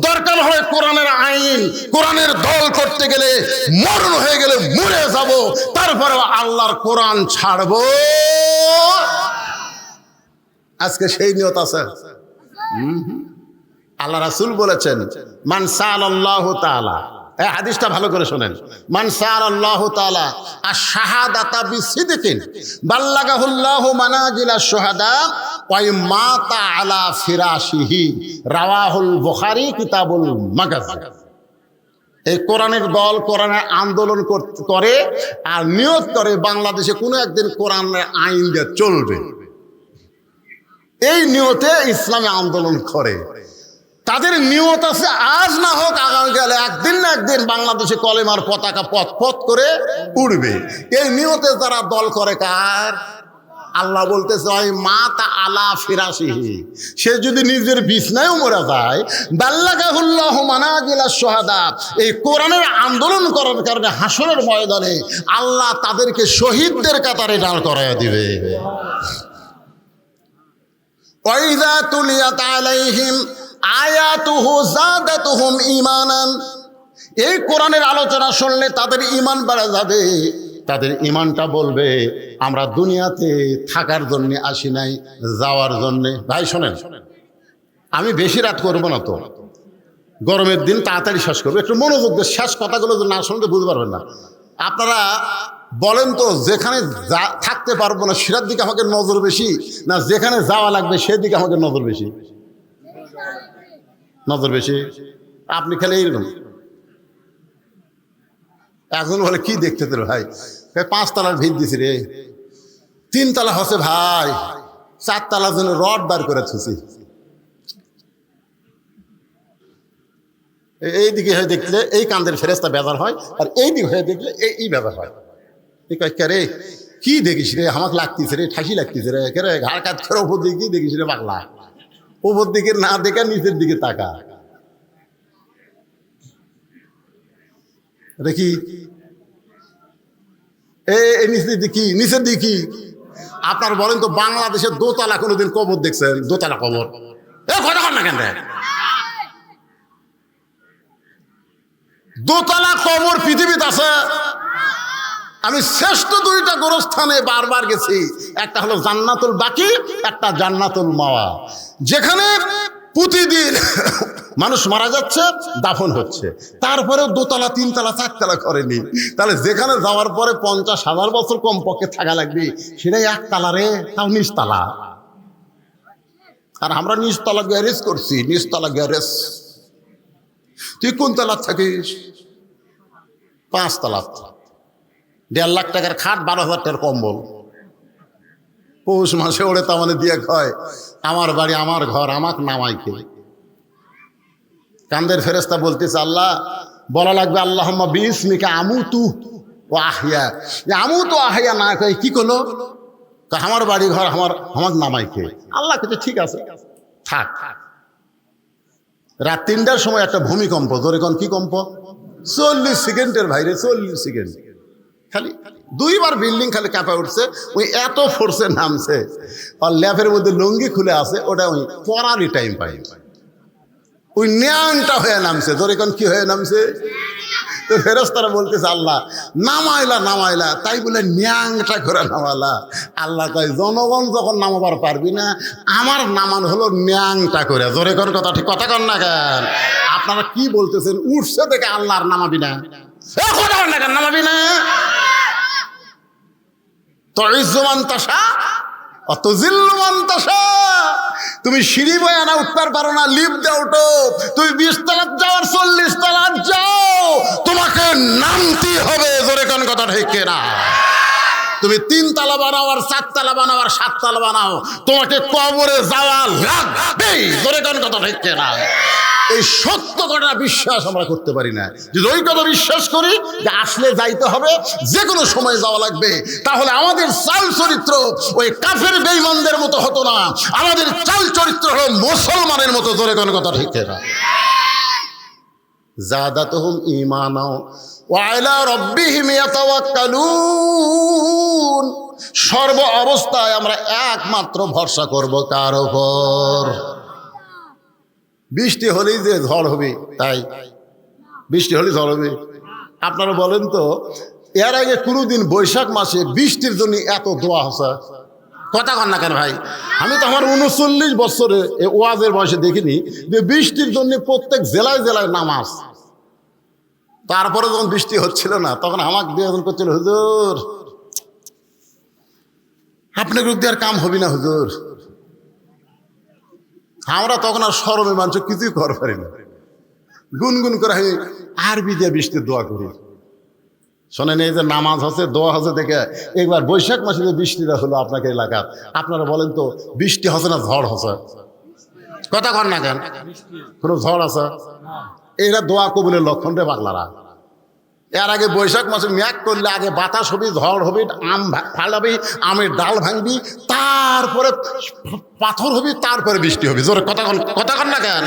দরকার হয় কোরআনের আইন, কোরআনের দল করতে গেলে মরণ হয়ে গেলে মরে যাব, তারপরেও আল্লাহর কোরআন ছাড়বো। আজকে সেই নিয়ত আছে। আল্লাহ রাসূল বলেছেন মান সাআলাল্লাহু তাআলা, এই হাদিসটা ভালো করে শোনেন, মান সাআলাল্লাহু তাআলা আশ-শাহাদাতা বিসিদকিন বাল্লাগাহুল্লাহু মানাজিলাশ শুহাদা ওয়া মাতা আলা ফিরাশিহি, রাওয়াহুল বুখারী কিতাবুল মাগাজি। এই কোরআনের দল কোরআনের আন্দোলন করে আর নিয়ত করে বাংলাদেশে কোনো একদিন কোরআনের আইন দিয়ে চলবে, এই নিয়তে ইসলামী আন্দোলন করে। তাদের নিয়ত আছে আজ না হোক আগামীকালে একদিন না একদিন বাংলাদেশে কলেমার পতাকা পথ পথ করে উড়বে। এই নিয়তে যারা দল করে কার? আল্লাহ বলতেছে ওই মাতা আলা ফিরাশিহি, সে যদি নিজের বিছনায়ও মরে যায়, বাল্লাগাহুল্লাহু মানাজিলাশ শুহাদা, এই কোরআনের আন্দোলন করার কারণে হাসরের ময়দানে আল্লাহ তাদেরকে শহীদদের কাতারে দাঁড় করায় দিবে। ওয়াইযা তুলিয়াত আলাইহিম আয়াতুহু যাদাতুহুম ঈমানান, এই কোরআনের আলোচনা শুনলে তাদের ঈমান বেড়ে যাবে। তাদের ঈমানটা বলবে আমরা দুনিয়াতে থাকার জন্য আসি নাই, যাওয়ার জন্যে। ভাই শোনেন, আমি বেশি রাত করব না তো, গরমের দিন তাড়াতাড়ি শেষ করবো, একটু মনোযোগ দিয়ে শেষ কথাগুলো না শুনতে বুঝতে পারবেন না। আপনারা বলেন তো, যেখানে থাকতে পারবো না সেটার দিকে আমাকে নজর বেশি, না যেখানে যাওয়া লাগবে সেদিকে আমাকে নজর বেশি? নজর বেশি। আপনি খালি এইরকম এখন বলে কি দেখতে তোর ভাই, 5 তলার ভিত দিছি রে, 3 তলা হচ্ছে ভাই, 4 তলার জন্য রড বার করে থুছি। এইদিকে হয়ে দেখলে এই কান্দের ফেরেস্তা বেজার হয়, আর এই দিকে হয়ে দেখলে এই বেজার হয়। রে কি দেখিস রে, আমাকে লাগতিস রে, ঠাসি লাগতিস রে, রে ঘাড় কাজ করে ওপর দিকে কি দেখিস রে পাগলা, ওপর দিকে না দেখা নিচের দিকে তাকা দেখি, নিচের দিকে নিচের দিকে। আপনার বলেন তো বাংলাদেশের দোতলা কোনোদিন কবর দেখছেন? দোতলা কবর না কেন? দোতলা কবর পৃথিবীতে আছে। আমি শ্রেষ্ঠ 2টা গোরস্থানে বারবার গেছি, একটা হলো জান্নাতুল বাকি, একটা জান্নাতুল মাওয়া, যেখানে প্রতিদিন মানুষ মারা যাচ্ছে, দাফন হচ্ছে, তারপরেও দোতলা, তিনতলা, চারতলা করেনি। তাহলে যেখানে যাওয়ার পরে 50,000 বছর কমপক্ষে থাকা লাগবে, সেটাই একতলা রে, তাও নিচতলা। আর আমরা নিচতলা গ্যারেজ করছি, নিচতলা গ্যারেজ। তুই কোন তলা থাকিস? 5 তলা। 1.5 লাখ টাকার খাট, 12,000 টাকার কম্বল। পৌষ মাসে ওরে তামানে দিয়ে কয়, আমার বাড়ি, আমার ঘর, আমাকে নামাইকে। কান্দের ফেরেস্তা বলতেছে, আল্লাহ বলা লাগবে আল্লাহুম্মা বিইসমিকা আমুতু ওয়া আহইয়া। আমুতু আহইয়া না কই কি করলো? আমার বাড়ি ঘর, আমাকে নামাইকে। আল্লাহ কিছু ঠিক আছে, থাক। রাত 3টার সময় একটা ভূমিকম্প, জোরে কোন কি কম্প? 40 সেকেন্ডের ভাইরে, 40 সেকেন্ড। খালি 2বার বিল্ডিং খালি কাঁপা উঠছে। ওই এত ফোর্সে নামছে, আর ল্যাপের মধ্যে লুঙ্গি খুলে আছে, ওটা ওই পরারই টাইম পাই। ওই ন্যাংটা হয়ে নামছে, জোরে কোন কি হয়ে নামছে? তো ফেরেশতারা বলতেছে, আল্লাহ নামাইলা তাই বলে ন্যাংটা করে নামালা। আল্লাহ কয়, জনগণ যখন নামাবার পারবি না, আমার নামান হলো ন্যাংটা করে। জোরে কোন কথা, ঠিক কথা কন না কেন? আপনারা কি বলতেছেন? উঠছে দেখে আল্লাহর নামাবি না, নামাবি না। তুইজ্জুমান তাশা ওয়া তুযিল্লু মান তাশা। তুমি সিঁড়ি বয়ে না উঠতে পারো না, লিফট দিয়ে ওঠো। তুমি 20 তলায় যাও আর 40 তলায় যাও, তোমাকে নামতে হবে। জোরে কোন কথা, ঠিক না? তুমি 3 তলা বানাও আর 4 তলা বানাও আর 7 তলা বানাও, তোমাকে কবরে যাওয়া লাগবে। জোরে কোন কথা, ঠিক না? এই সত্য কথা বিশ্বাস আমরা করতে পারি না। যদি ওই কথা বিশ্বাস করি যে আসলে যাইতে হবে, যে কোনো সময় যাওয়া লাগবে, তাহলে আমাদের চাল চরিত্র ওই কাফের বেঈমানদের মতো হতো না। আমাদের চাল চরিত্র হলো মুসলমানের মতো। জোরে কোন কথা, ঠিক না? যাদাতুহুম ঈমানাও ওয়া আলা রাব্বিহিম ইয়াতাওয়াক্কালুন। সর্ব অবস্থায় আমরা একমাত্র ভরসা করব কার উপর? বৃষ্টি হলেই যে ঝড় হবে, তাই বৃষ্টি হলে ঝড় হবে? আপনারা বলেন তো, এর আগে কোনোদিন বৈশাখ মাসে বৃষ্টির জন্য এত দোয়া হচ্ছে? কথা কন না কেন ভাই? আমি তো আমার 39 বছরে ওয়াজের বয়সে দেখিনি যে বৃষ্টির জন্য প্রত্যেক জেলায় জেলায় নামাজ। তারপরে যখন বৃষ্টি হচ্ছিল না, তখন আমাকে বিয়োজন করছিল, হুজুর আপনার গ্রুপ দিয়ে আর কাম হবি না হুজুর। আমরা তখন আর শরমে মানুষ কিছুই কর পারি না, গুনগুন করে আমি আরবি দিয়ে বৃষ্টির দোয়া করি। শোনেন, এই যে নামাজ হচ্ছে, দোয়া হচ্ছে দেখে একবার বৈশাখ মাসে যে বৃষ্টিটা হলো আপনাকে এলাকার, আপনারা বলেন তো বৃষ্টি হচ্ছে না ঝড় হচ্ছে? কথা কন না কেন? কোনো ঝড় আছে? এইটা দোয়া কবুলের লক্ষণ রে পাগলারা। এর আগে বৈশাখ মাসে মেঘ করলে আগে বাতাস হবি, ঝড় হবি, আম ফালাবি, আমের ডাল ভাঙবি, তারপরে পাথর হবি, তারপরে বৃষ্টি হবি। জোরে কথা কন না কেন?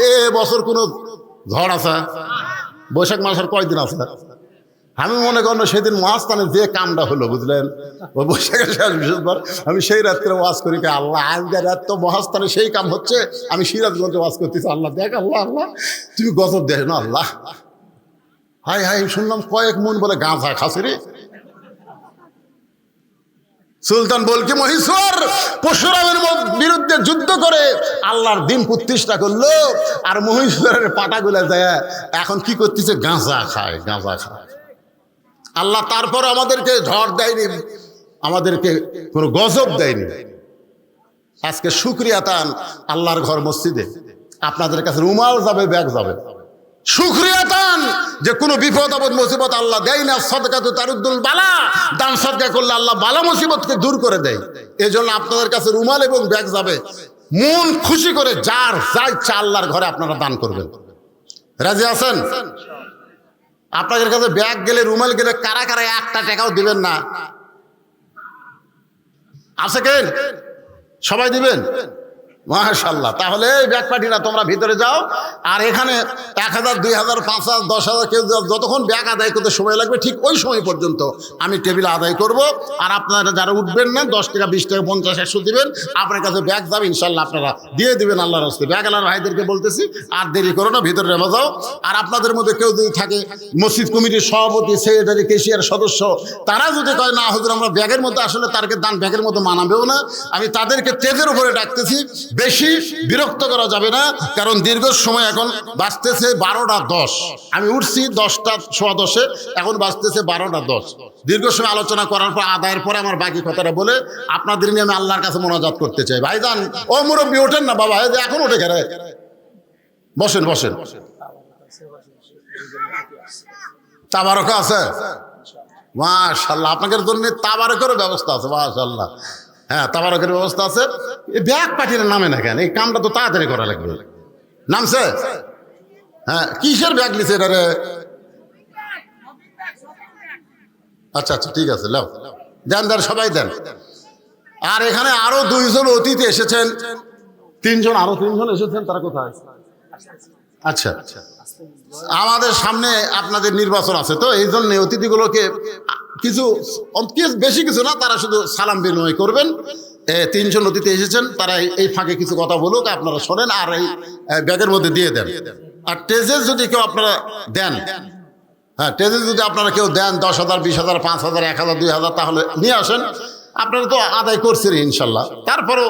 এ বছর কোনো ঝড় আছে? বৈশাখ মাসের কয়দিন আছে? আমি মনে করেন সেদিন মহাস্থানে যে কামটা হলো, বুঝলেন, ওই বৈশাখের শেষ বৃহস্পতিবার আমি সেই রাত্রে ওয়াজ করি, আল্লাহ আজকে রাত তো মহাস্থানে সেই কাম হচ্ছে, আমি সিরাজগঞ্জে ওয়াজ করতেছি। আল্লাহ দেখ, আল্লাহ তুমি গজব দেখ না আল্লাহ। হাই হাই, শুনলাম কয়েক মন বলে গাঁজা খাসি রে। সুলতান বলকি মহীশূর পরশুরামের বিরুদ্ধে যুদ্ধ করে আল্লাহর দিন প্রতিষ্ঠা করলো, আর মহীশূরের পাটাগুলা যায় এখন কি করতেছে? গাঁজা খায়। আল্লাহ তারপর আমাদেরকে ঝড় দেয়নি, আমাদেরকে কোনো গজব দেয়নি। আজকে শুকরিয়া তান আল্লাহর ঘর মসজিদে আপনাদের কাছে রুমাল যাবে, ব্যাগ যাবে। শুকরিয়া তান যে কোনো বিপদ আপদ মুসিবত আল্লাহ দেয় না। সাদকাতু তারুদ্দুল বালা, দান সদকা করলে আল্লাহ বালা মুসিবতকে দূর করে দেয়। এই জন্য আপনাদের কাছে রুমাল এবং ব্যাগ যাবে। মন খুশি করে যার যা ইচ্ছা আল্লাহর ঘরে আপনারা দান করবেন। রাজি আছেন? আপনাদের কাছে ব্যাগ গেলে, রুমাল গেলে কারা কারা 1 টাকাও দিবেন না? আছে কেন? সবাই দিবেন? মাশাআল্লাহ। তাহলে এই ব্যাগ পার্টিরা তোমরা ভিতরে যাও, আর এখানে 1000, 2000, 5000, 10,000 কেউ যতক্ষণ ব্যাগ আদায় করতে সময় লাগবে, ঠিক ওই সময় পর্যন্ত আমি টেবিল আদায় করব। আর আপনারা যারা উঠবেন না, 10 টাকা, 20 টাকা, 50, 100 দিবেন, আপনার কাছে ব্যাগ যাবে, ইনশাল্লাহ আপনারা দিয়ে দিবেন আল্লাহর রাস্তায়। ব্যাগ আলার ভাইদেরকে বলতেছি, আর দেরি করো না, ভিতরে নেমে যাও। আর আপনাদের মধ্যে কেউ যদি থাকে মসজিদ কমিটির সভাপতি, সেক্রেটারি, কেশিয়ার সদস্য, তারা যদি কয় না হুজুর আমরা ব্যাগের মধ্যে আসলে তারকে দান ব্যাগের মধ্যে মানাবেও না, আমি তাদেরকে স্টেজের উপরে ডাকতেছি, বেশি বিরক্ত করা যাবে না, কারণ দীর্ঘ সময় এখন বাজতেছে 12টা 10। আমি উঠছি 10টা 10:15, এখন বাজতেছে 12টা 10। দীর্ঘ সময় আলোচনা করার পর আদায়ের পরে আমার বাকি কথাটা বলে আপনাদের নিয়ে আমি আল্লাহর কাছে মোনাজাত করতে চাই। ভাইজান ও মুরব্বী ওঠেন না বাবা, এই যে এখন উঠে গেলে, বসেন বসেন। তাবারক আছে, মাশাআল্লাহ, আপনাদের জন্য তাবারকের ব্যবস্থা আছে, মাশাআল্লাহ। হ্যাঁ, তাবারকের ব্যবস্থা আছে। এই ব্যাগ পাঠিয়ে নামে না কেন? এই কামটা তো তাড়াতাড়ি করা লাগবে। নামছে? হ্যাঁ, কিসের ব্যাগ নিছে এটা রে? আচ্ছা আচ্ছা, ঠিক আছে, লাও দেন দেন, সবাই দেন। আর এখানে আরো 2 জন অতিথি এসেছেন, 3 জন, আরো 3 জন এসেছেন, তারা কোথায়? আচ্ছা, আমাদের সামনে আপনাদের নির্বাচন আছে, তো এই জন্য অতিথিগুলোকে কিছু বেশি কিছু না, তারা শুধু সালাম বিনিময় করবেন। 3 জন অতিথি এসেছেন, তারা এই ফাঁকে কিছু কথা বলুক, আপনারা শোনেন আর এই ব্যাগের মধ্যে দিয়ে দেন। আর টেজে যদি কেউ আপনারা দেন, হ্যাঁ, টেজে যদি আপনারা কেউ দেন 10,000, 20,000, 5,000, 1,000, 2,000, তাহলে নিয়ে আসেন। আপনারা তো আদায় করছেন ইনশাল্লাহ। তারপরেও